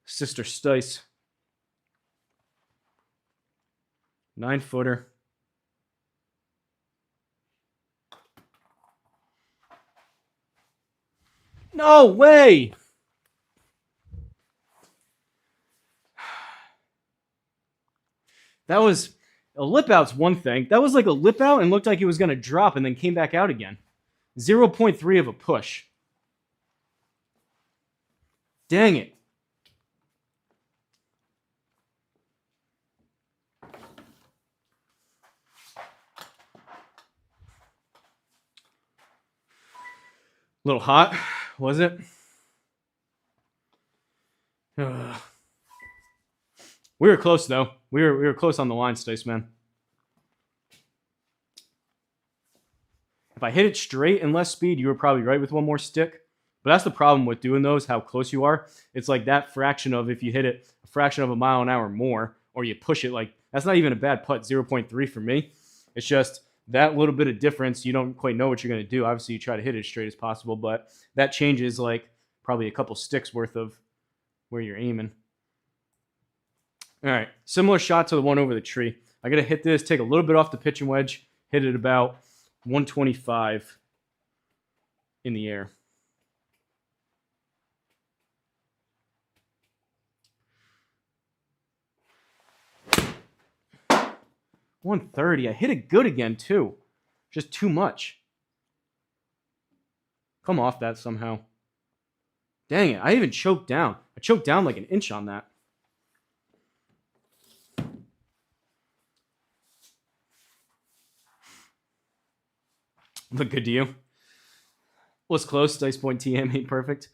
S1: Sister Stice. 9-footer. No way! That was... A lip out's one thing. That was like a lip out and looked like it was going to drop and then came back out again. 0.3 of a push. Dang it. A little hot, was it? We were close, though. We were close on the line, Stace, man. If I hit it straight and less speed, you were probably right with one more stick. But that's the problem with doing those, how close you are. It's like that fraction of if you hit it a fraction of a mile an hour more, or you push it like, that's not even a bad putt, 0.3 for me. It's just that little bit of difference. You don't quite know what you're going to do. Obviously, you try to hit it as straight as possible, but that changes like probably a couple sticks worth of where you're aiming. All right, similar shot to the one over the tree. I got to hit this, take a little bit off the pitching wedge, hit it about 125 in the air. .130. I hit it good again, too. Just too much. Come off that somehow. Dang it, I even choked down. I choked down like an inch on that. Look good to you. Was close. Dice point TM ain't perfect.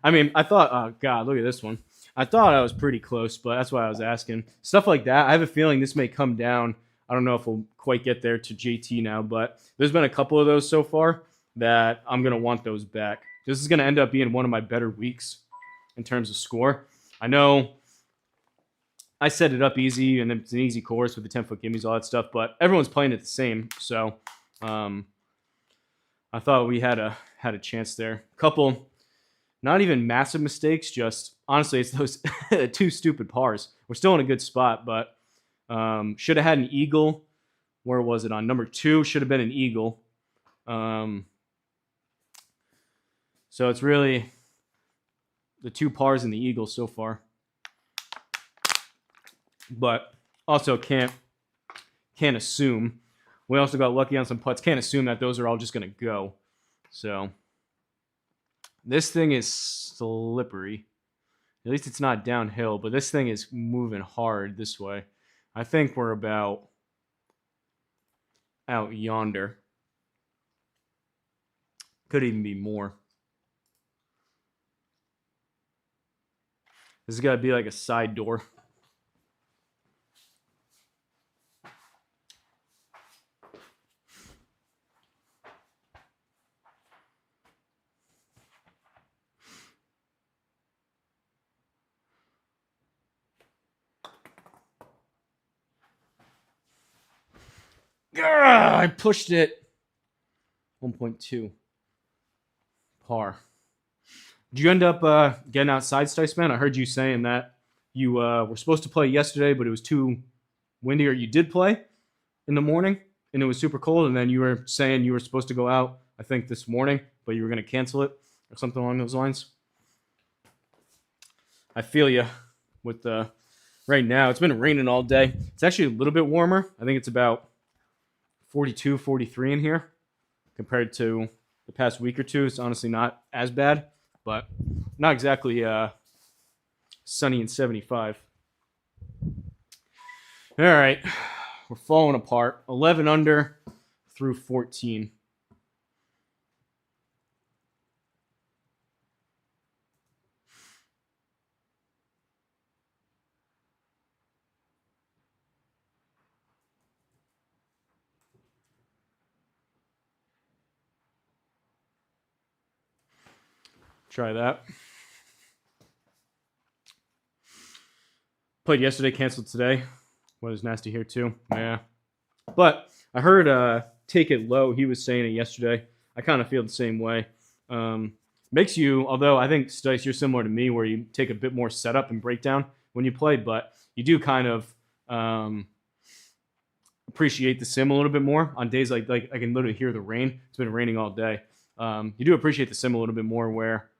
S1: I mean, I thought, oh God, look at this one. I thought I was pretty close, but that's why I was asking. Stuff like that, I have a feeling this may come down. I don't know if we'll quite get there to JT now, but there's been a couple of those so far that I'm going to want those back. This is going to end up being one of my better weeks in terms of score. I know I set it up easy, and it's an easy course with the 10-foot gimmies, all that stuff, but everyone's playing it the same, so I thought we had a chance there. Couple, not even massive mistakes, just honestly, it's those two stupid pars. We're still in a good spot, but should have had an eagle. Where was it on? Number 2 should have been an eagle. So it's really the 2 pars and the eagle so far. But also can't assume. We also got lucky on some putts. Can't assume that those are all just going to go. So this thing is slippery. At least it's not downhill, but this thing is moving hard this way. I think we're about out yonder. Could even be more. This has got to be like a side door. I pushed it. 1.2. Par. Did you end up getting outside, Sticeman? I heard you saying that you were supposed to play yesterday, but it was too windy, or you did play in the morning, and it was super cold, and then you were saying you were supposed to go out, I think, this morning, but you were going to cancel it, or something along those lines. I feel you with the... Right now, it's been raining all day. It's actually a little bit warmer. I think it's about 42, 43 in here compared to the past week or two. It's honestly not as bad, but not exactly sunny and 75. All right, we're falling apart. 11 under through 14. Try that. Played yesterday, canceled today. Was nasty here too. Yeah. But I heard Take It Low. He was saying it yesterday. I kind of feel the same way. Makes you, although I think, Stice, you're similar to me where you take a bit more setup and breakdown when you play, but you do kind of appreciate the sim a little bit more on days like I can literally hear the rain. It's been raining all day. You do appreciate the sim a little bit more where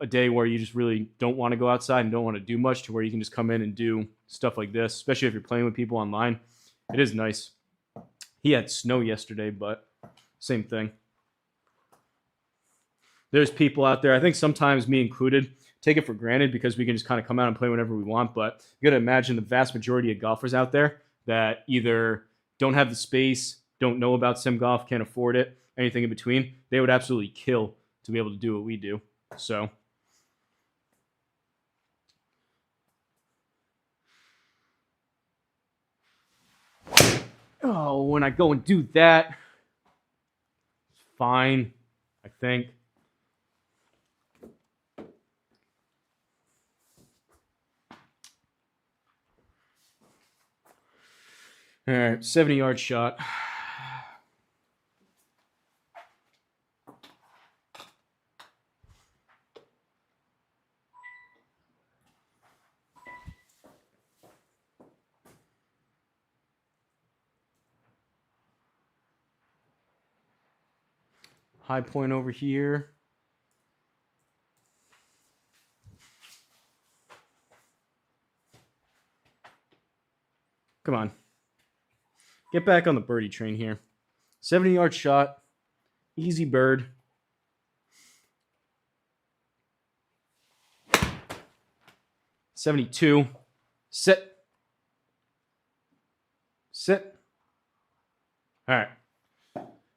S1: a day where you just really don't want to go outside and don't want to do much, to where you can just come in and do stuff like this, especially if you're playing with people online. It is nice. He had snow yesterday, but same thing. There's people out there, I think sometimes me included, take it for granted because we can just kind of come out and play whenever we want, but you got to imagine the vast majority of golfers out there that either don't have the space, don't know about sim golf, can't afford it, anything in between. They would absolutely kill to be able to do what we do. So... Oh, when I go and do that, it's fine, I think. All right, 70-yard shot. High point over here. Come on. Get back on the birdie train here. 70-yard shot. Easy bird. $72. Sit. Sit. All right.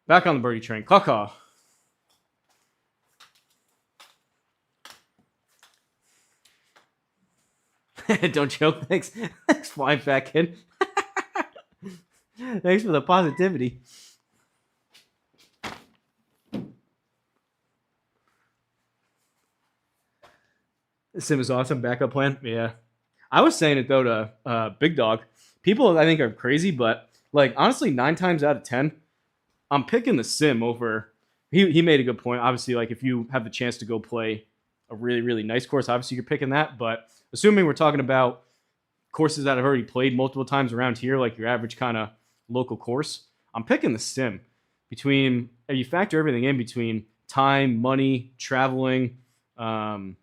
S1: Back on the birdie train. Caw-caw. Don't joke. Thanks. Thanks, flying fat kid. Thanks for the positivity. Sim is awesome. Backup plan. Yeah. I was saying it though to Big Dog. People I think are crazy, but like honestly, 9 times out of 10, I'm picking the sim over. He made a good point. Obviously, like if you have the chance to go play a really, really nice course, obviously you're picking that. But assuming we're talking about courses that I've already played multiple times around here, like your average kind of local course, I'm picking the sim. Between, you factor everything in between time, money, traveling, the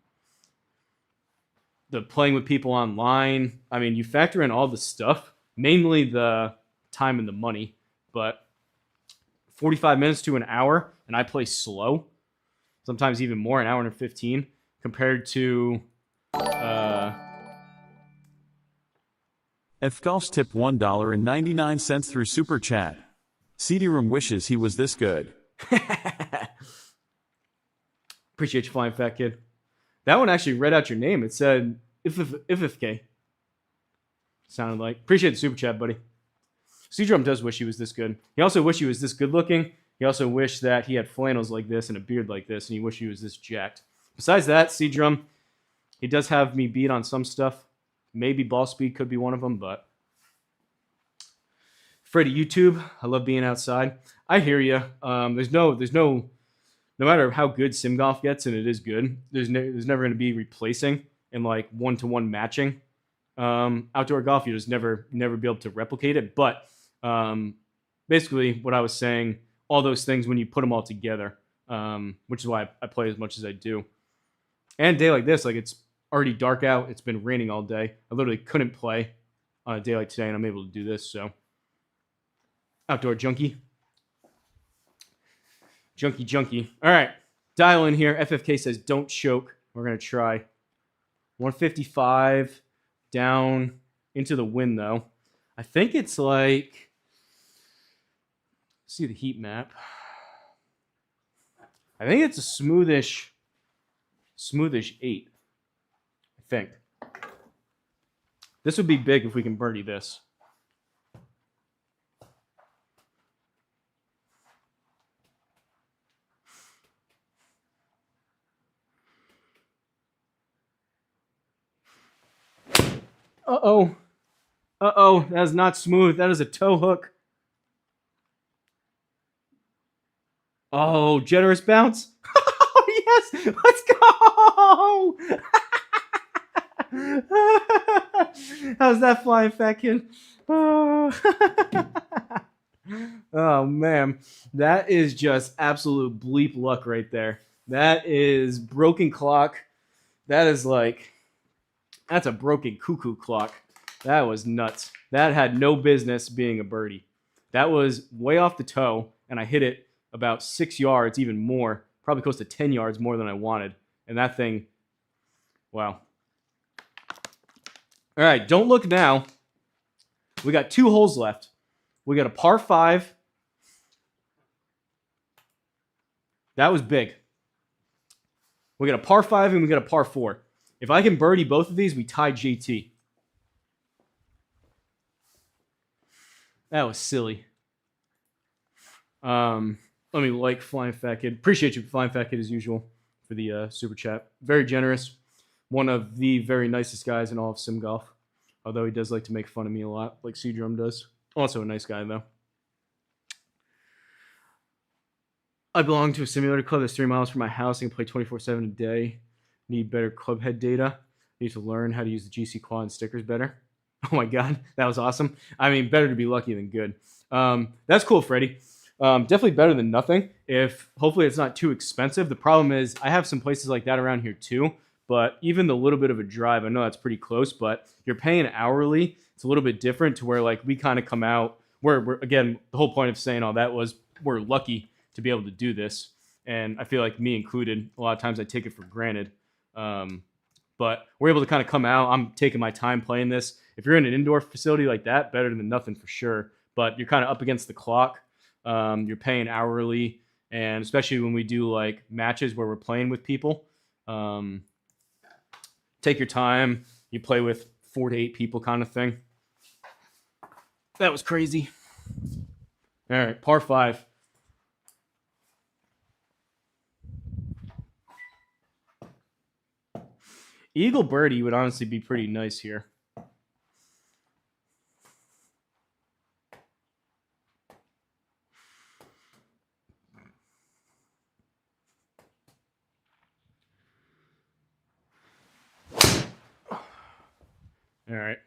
S1: playing with people online. I mean, you factor in all the stuff, mainly the time and the money, but 45 minutes to an hour, and I play slow, sometimes even more, an hour and 15, compared to
S2: F Golf's tip $1.99 through Super Chat. CD Room wishes he was this good.
S1: Appreciate you, Flying Fat Kid. That one actually read out your name. It said if sounded like. Appreciate the super chat, buddy. C-Drum does wish he was this good. He also wish he was this good looking. He also wished that he had flannels like this and a beard like this, and he wished he was this jacked. Besides that, C-Drum, he does have me beat on some stuff. Maybe ball speed could be one of them, but Freddie YouTube, I love being outside. I hear you. No matter how good sim golf gets, and it is good, there's never going to be replacing and like one-to-one matching. Outdoor golf, you just never be able to replicate it. But basically, what I was saying, all those things when you put them all together, which is why I play as much as I do. And a day like this, like it's already dark out, it's been raining all day. I literally couldn't play on a day like today, and I'm able to do this. So, outdoor junkie. All right, dial in here. FFK says don't choke. We're gonna try 155 down into the wind though. I think it's like, see the heat map. I think it's a smoothish 8. I think this would be big if we can birdie this. Uh-oh. That is not smooth. That is a toe hook. Oh, generous bounce. Oh, yes. Let's go. How's that, Flying Fat Kid? Oh. Oh, man. That is just absolute bleep luck right there. That is broken clock. That is like... That's a broken cuckoo clock. That was nuts. That had no business being a birdie. That was way off the toe, and I hit it about 6 yards, even more, probably close to 10 yards more than I wanted. And that thing, wow. All right, don't look now. We got 2 holes left. We got a par 5. That was big. We got a par 5 and we got a par 4. If I can birdie both of these, we tie JT. That was silly. Let me like Flying Fat Kid. Appreciate you, Flying Fat Kid, as usual, for the super chat. Very generous. One of the very nicest guys in all of sim golf. Although he does like to make fun of me a lot, like C-Drum does. Also a nice guy, though. I belong to a simulator club that's 3 miles from my house. I can play 24/7 a day. Need better club head data. Need to learn how to use the GC quad and stickers better. Oh my god, that was awesome. I mean, better to be lucky than good. That's cool, Freddie. Definitely better than nothing. If hopefully it's not too expensive. The problem is I have some places like that around here too. But even the little bit of a drive, I know that's pretty close, but you're paying hourly. It's a little bit different to where like we kind of come out. We're again, the whole point of saying all that was we're lucky to be able to do this, and I feel like me included. A lot of times I take it for granted. But we're able to kind of come out. I'm taking my time playing this. If you're in an indoor facility like that, better than nothing for sure. But you're kind of up against the clock. You're paying hourly, and especially when we do like matches where we're playing with people, take your time. You play with 4 to 8 people, kind of thing. That was crazy. All right, par 5. Eagle birdie would honestly be pretty nice here. All right.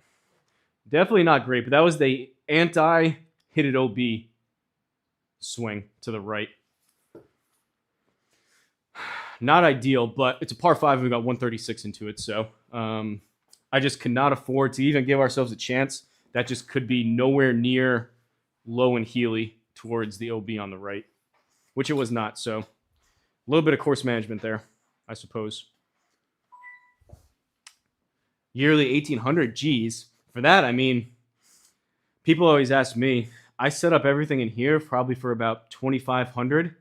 S1: Definitely not great, but that was the anti-hit it OB swing to the right. Not ideal, but it's a par 5 and we got 136 into it, so I just cannot afford to even give ourselves a chance. That just could be nowhere near low and heely towards the OB on the right, which it was not, so a little bit of course management there, I suppose. Yearly 1,800, geez. For that, I mean, people always ask me, I set up everything in here probably for about 2,500.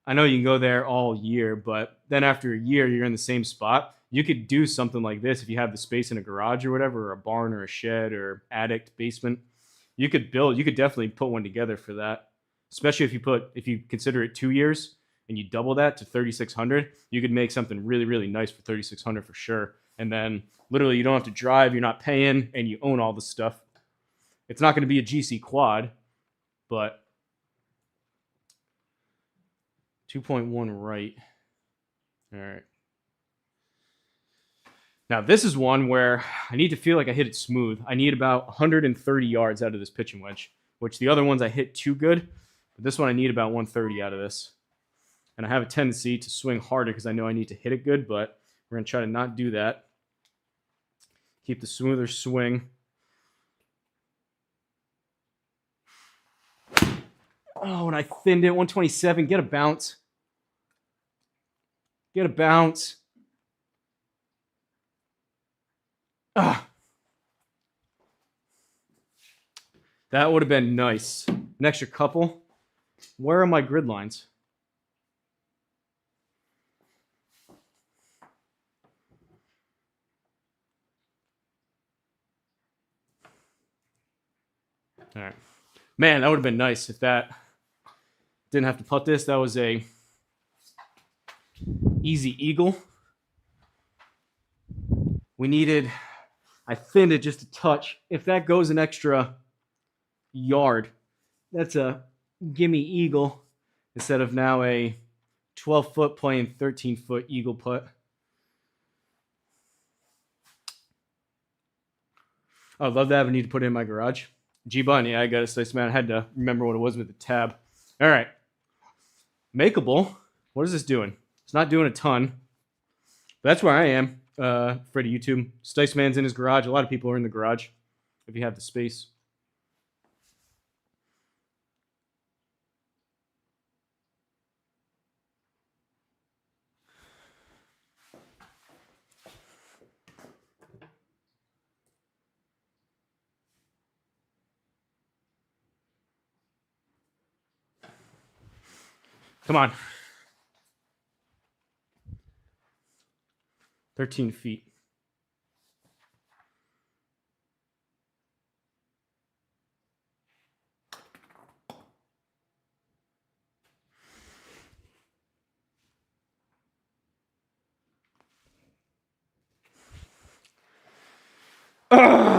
S1: I know you can go there all year, but then after a year, you're in the same spot. You could do something like this if you have the space in a garage or whatever, or a barn or a shed or attic, basement. You could definitely put one together for that. Especially if you consider it 2 years and you double that to 3,600, you could make something really, really nice for 3,600 for sure. And then literally you don't have to drive, you're not paying, and you own all the stuff. It's not going to be a GC quad, but 2.1 right. All right. Now, this is one where I need to feel like I hit it smooth. I need about 130 yards out of this pitching wedge, which the other ones I hit too good. But this one I need about 130 out of this. And I have a tendency to swing harder because I know I need to hit it good, but we're going to try to not do that. Keep the smoother swing. Oh, and I thinned it. 127. Get a bounce. Get a bounce. Ah. That would have been nice. An extra couple. Where are my grid lines? All right. Man, that would have been nice if that didn't have to putt this. That was a easy eagle. We needed, I thinned it just a touch. If that goes an extra yard, that's a gimme eagle instead of now a 12-foot playing 13-foot eagle putt. I'd love to have a need to put it in my garage. G-Bun, yeah, I got it. So, man, I had to remember what it was with the tab. All right. Makeable. What is this doing? It's not doing a ton. But that's where I am. Freddie YouTube. Sticeman's in his garage. A lot of people are in the garage if you have the space. Come on. 13 feet.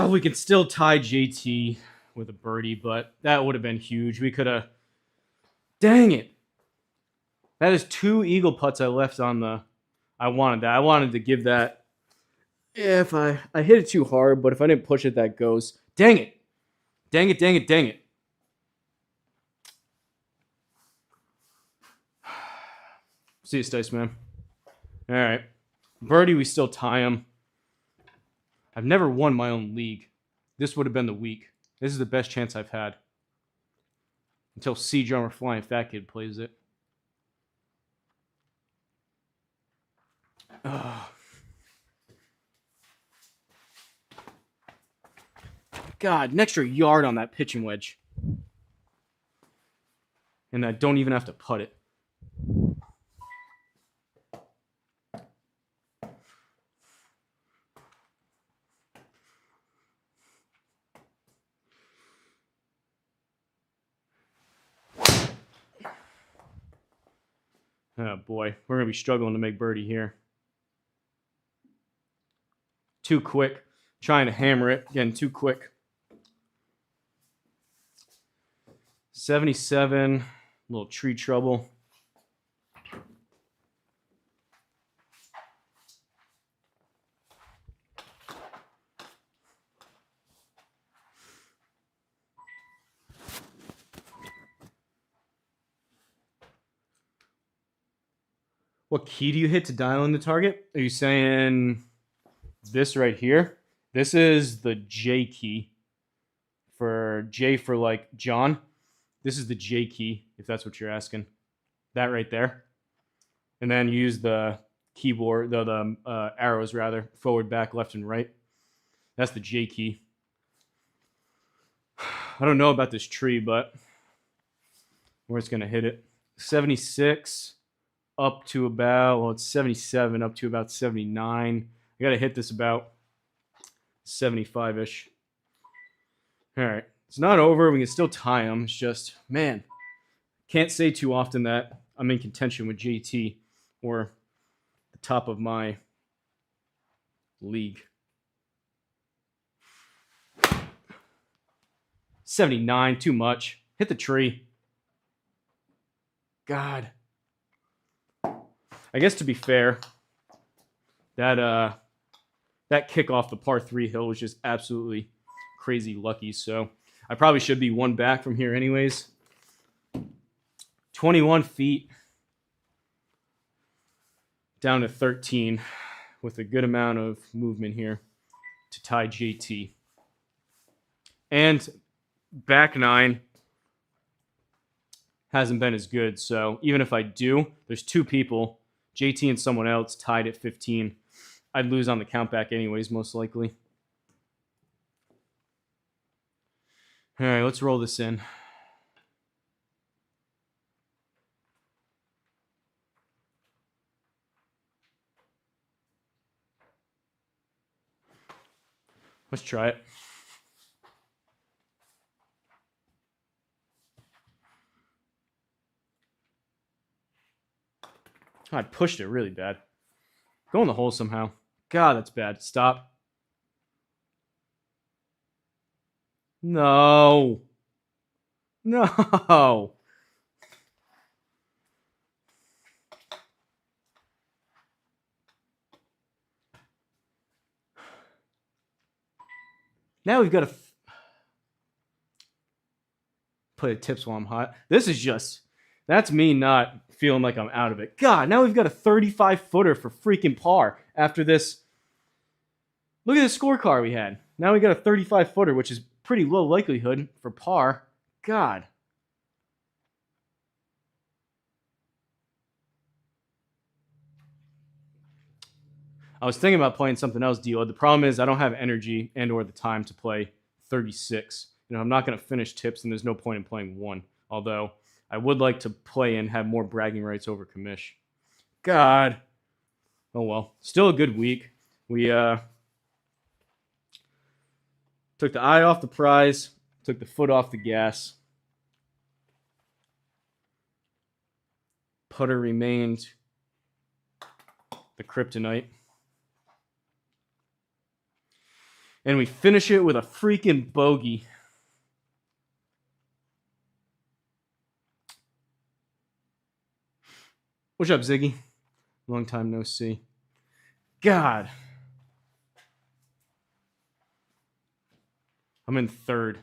S1: We could still tie JT with a birdie, but that would have been huge. We could have... Dang it. That is 2 eagle putts I left on the... I wanted that. I wanted to give that... If I hit it too hard, but if I didn't push it, that goes. Dang it. Dang it, dang it, dang it. See you, Stice, man. All right. Birdie, we still tie him. I've never won my own league. This would have been the week. This is the best chance I've had. Until C Drummer Flying Fat Kid plays it. God, an extra yard on that pitching wedge. And I don't even have to putt it. Oh boy, we're going to be struggling to make birdie here. Too quick. Trying to hammer it. Again, too quick. 77. A little tree trouble. What key do you hit to dial in the target? Are you saying this right here? This is the J key. For J for like John. This is the J key, if that's what you're asking. That right there. And then you use the keyboard, the arrows rather, forward, back, left, and right. That's the J key. I don't know about this tree, but where it's going to hit it. 76 up to about, well, it's 77 up to about 79. I got to hit this about 75-ish. All right. It's not over. We can still tie them. It's just, man, can't say too often that I'm in contention with JT or the top of my league. 79, too much. Hit the tree. God. I guess to be fair, that kick off the par 3 hill was just absolutely crazy lucky. So I probably should be one back from here anyways. 21 feet down to 13 with a good amount of movement here to tie JT. And back 9 hasn't been as good. So even if I do, there's 2 people, JT and someone else, tied at 15. I'd lose on the count back anyways, most likely. All right, let's roll this in. Let's try it. Oh, I pushed it really bad. Go in the hole somehow. God, that's bad. Stop. No. No. Now we've got to play the tips while I'm hot. This is just, that's me not feeling like I'm out of it. God, now we've got a 35-footer for freaking par after this. Look at the scorecard we had. Now we got a 35-footer, which is pretty low likelihood for par. God. I was thinking about playing something else, Deal. The problem is I don't have energy and or the time to play 36. I'm not going to finish tips, and there's no point in playing 1. Although I would like to play and have more bragging rights over commish. God. Oh well. Still a good week. We took the eye off the prize, took the foot off the gas. Putter remained the kryptonite. And we finish it with a freaking bogey. What's up, Ziggy? Long time no see. God. I'm in 3rd.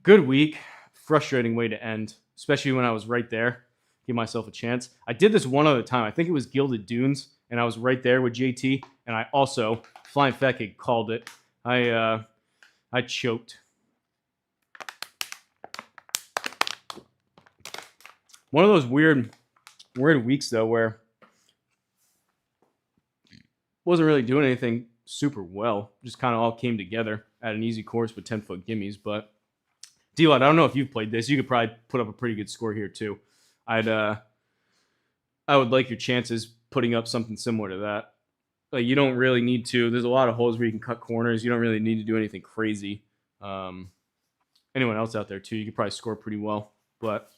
S1: Good week. Frustrating way to end, especially when I was right there. Give myself a chance. I did this one other time. I think it was Gilded Dunes, and I was right there with JT, and I also, Flying Fat Kid called it. I choked. One of those weird weeks, though, where wasn't really doing anything super well. Just kind of all came together at an easy course with 10-foot gimmies. But, D-Lot, I don't know if you've played this. You could probably put up a pretty good score here, too. I would like your chances putting up something similar to that. Like, you don't really need to. There's a lot of holes where you can cut corners. You don't really need to do anything crazy. Anyone else out there, too, you could probably score pretty well. But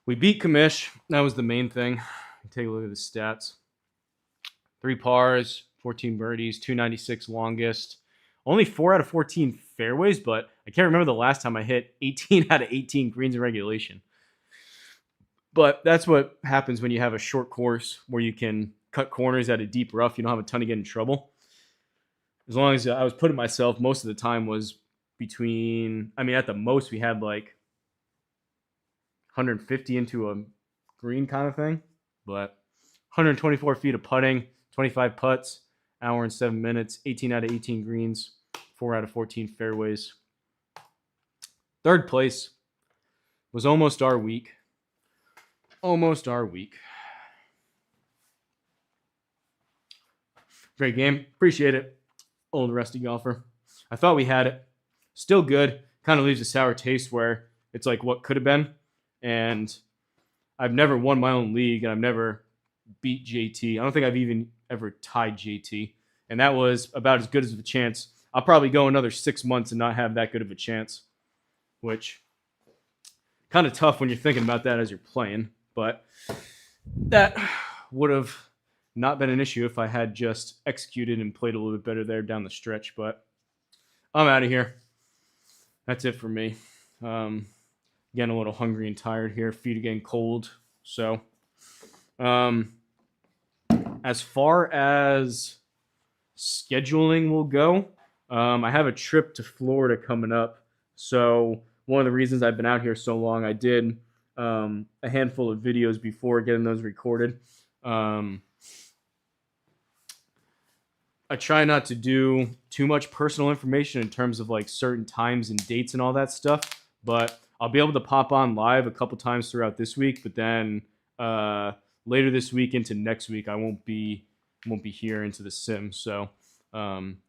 S1: we beat Commish. That was the main thing. Take a look at the stats. 3 pars, 14 birdies, 296 longest. Only 4 out of 14 fairways, but I can't remember the last time I hit 18 out of 18 greens in regulation. But that's what happens when you have a short course where you can cut corners at a deep rough. You don't have a ton to get in trouble. As long as I was putting myself, most of the time was between, at the most we had like 150 into a green kind of thing. But 124 feet of putting, 25 putts, hour and 7 minutes, 18 out of 18 greens, 4 out of 14 fairways. 3rd place was almost our week. Almost our week. Great game. Appreciate it. Old rusty golfer. I thought we had it. Still good. Kind of leaves a sour taste where it's like what could have been. And I've never won my own league, and I've never beat JT. I don't think I've even ever tied JT. And that was about as good as a chance. I'll probably go another 6 months and not have that good of a chance, which kind of tough when you're thinking about that as you're playing. But that would have not been an issue if I had just executed and played a little bit better there down the stretch. But I'm out of here. That's it for me. Getting a little hungry and tired here. Feet are getting cold. So, as far as scheduling will go, I have a trip to Florida coming up. So one of the reasons I've been out here so long, I did a handful of videos before getting those recorded. I try not to do too much personal information in terms of like certain times and dates and all that stuff, but I'll be able to pop on live a couple times throughout this week, but then later this week into next week, I won't be here into the sim. So I'm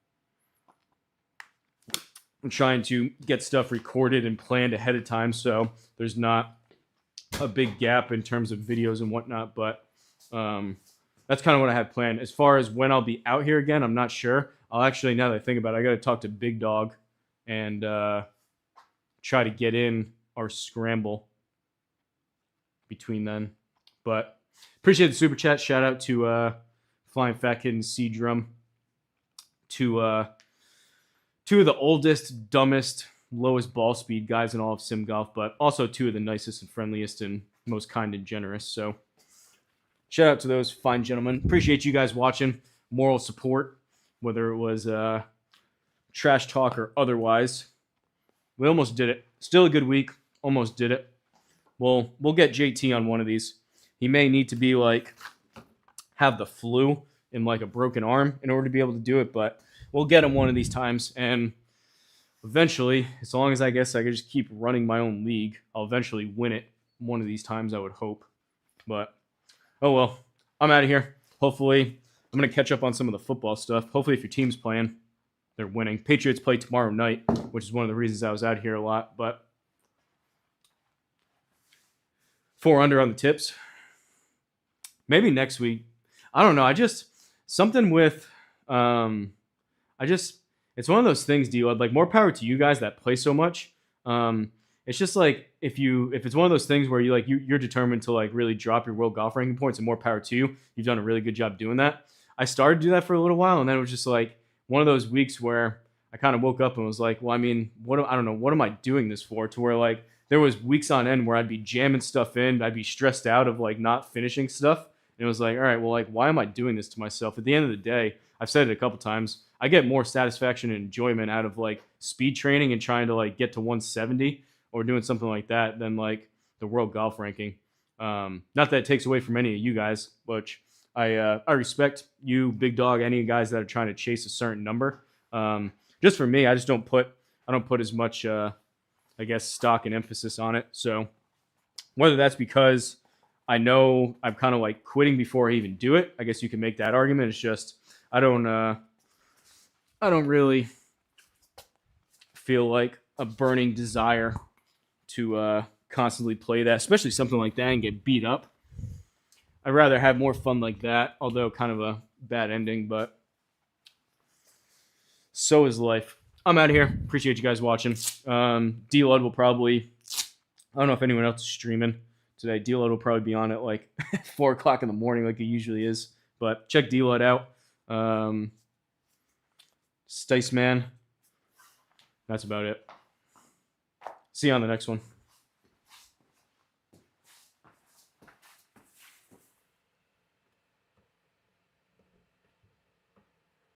S1: trying to get stuff recorded and planned ahead of time, so there's not a big gap in terms of videos and whatnot. But that's kind of what I have planned. As far as when I'll be out here again, I'm not sure. I'll actually, now that I think about it, I got to talk to Big Dog and try to get in our scramble between then. But appreciate the super chat. Shout out to Flying Fat Kid and Sea Drum. Two of the oldest, dumbest, lowest ball speed guys in all of sim golf, but also two of the nicest and friendliest and most kind and generous. So shout out to those fine gentlemen. Appreciate you guys watching. Moral support, whether it was trash talk or otherwise. We almost did it. Still a good week. Almost did it. We'll get JT on one of these. He may need to be like have the flu and like a broken arm in order to be able to do it, but we'll get him one of these times. And eventually, as long as I guess I can just keep running my own league, I'll eventually win it one of these times, I would hope. But oh well, I'm out of here. Hopefully, I'm going to catch up on some of the football stuff. Hopefully, if your team's playing, they're winning. Patriots play tomorrow night, which is one of the reasons I was out here a lot. But 4 under on the tips. Maybe next week. I don't know. I just something with it's one of those things, D-Lud, like more power to you guys that play so much. It's just like if it's one of those things where you're determined to like really drop your world golf ranking points, and more power to you. You've done a really good job doing that. I started to do that for a little while, and then it was just like one of those weeks where I kind of woke up and was like, well, I mean, I don't know, what am I doing this for? To where like there was weeks on end where I'd be jamming stuff in, I'd be stressed out of like not finishing stuff. And it was like, all right, well, like, why am I doing this to myself? At the end of the day, I've said it a couple times, I get more satisfaction and enjoyment out of like speed training and trying to like get to 170 or doing something like that than like the world golf ranking. Not that it takes away from any of you guys, which I respect you, Big Dog, any guys that are trying to chase a certain number. Just for me, I don't put as much, I guess, stock and emphasis on it. So whether that's because I know I'm kind of like quitting before I even do it, I guess you can make that argument. It's just I don't really feel like a burning desire to constantly play that, especially something like that, and get beat up. I'd rather have more fun like that, although kind of a bad ending, but so is life. I'm out of here. Appreciate you guys watching. D-Lud will probably, I don't know if anyone else is streaming today. D-Lud will probably be on at like 4 o'clock in the morning like it usually is, but check D-Lud out. Stice Man. That's about it. See you on the next one.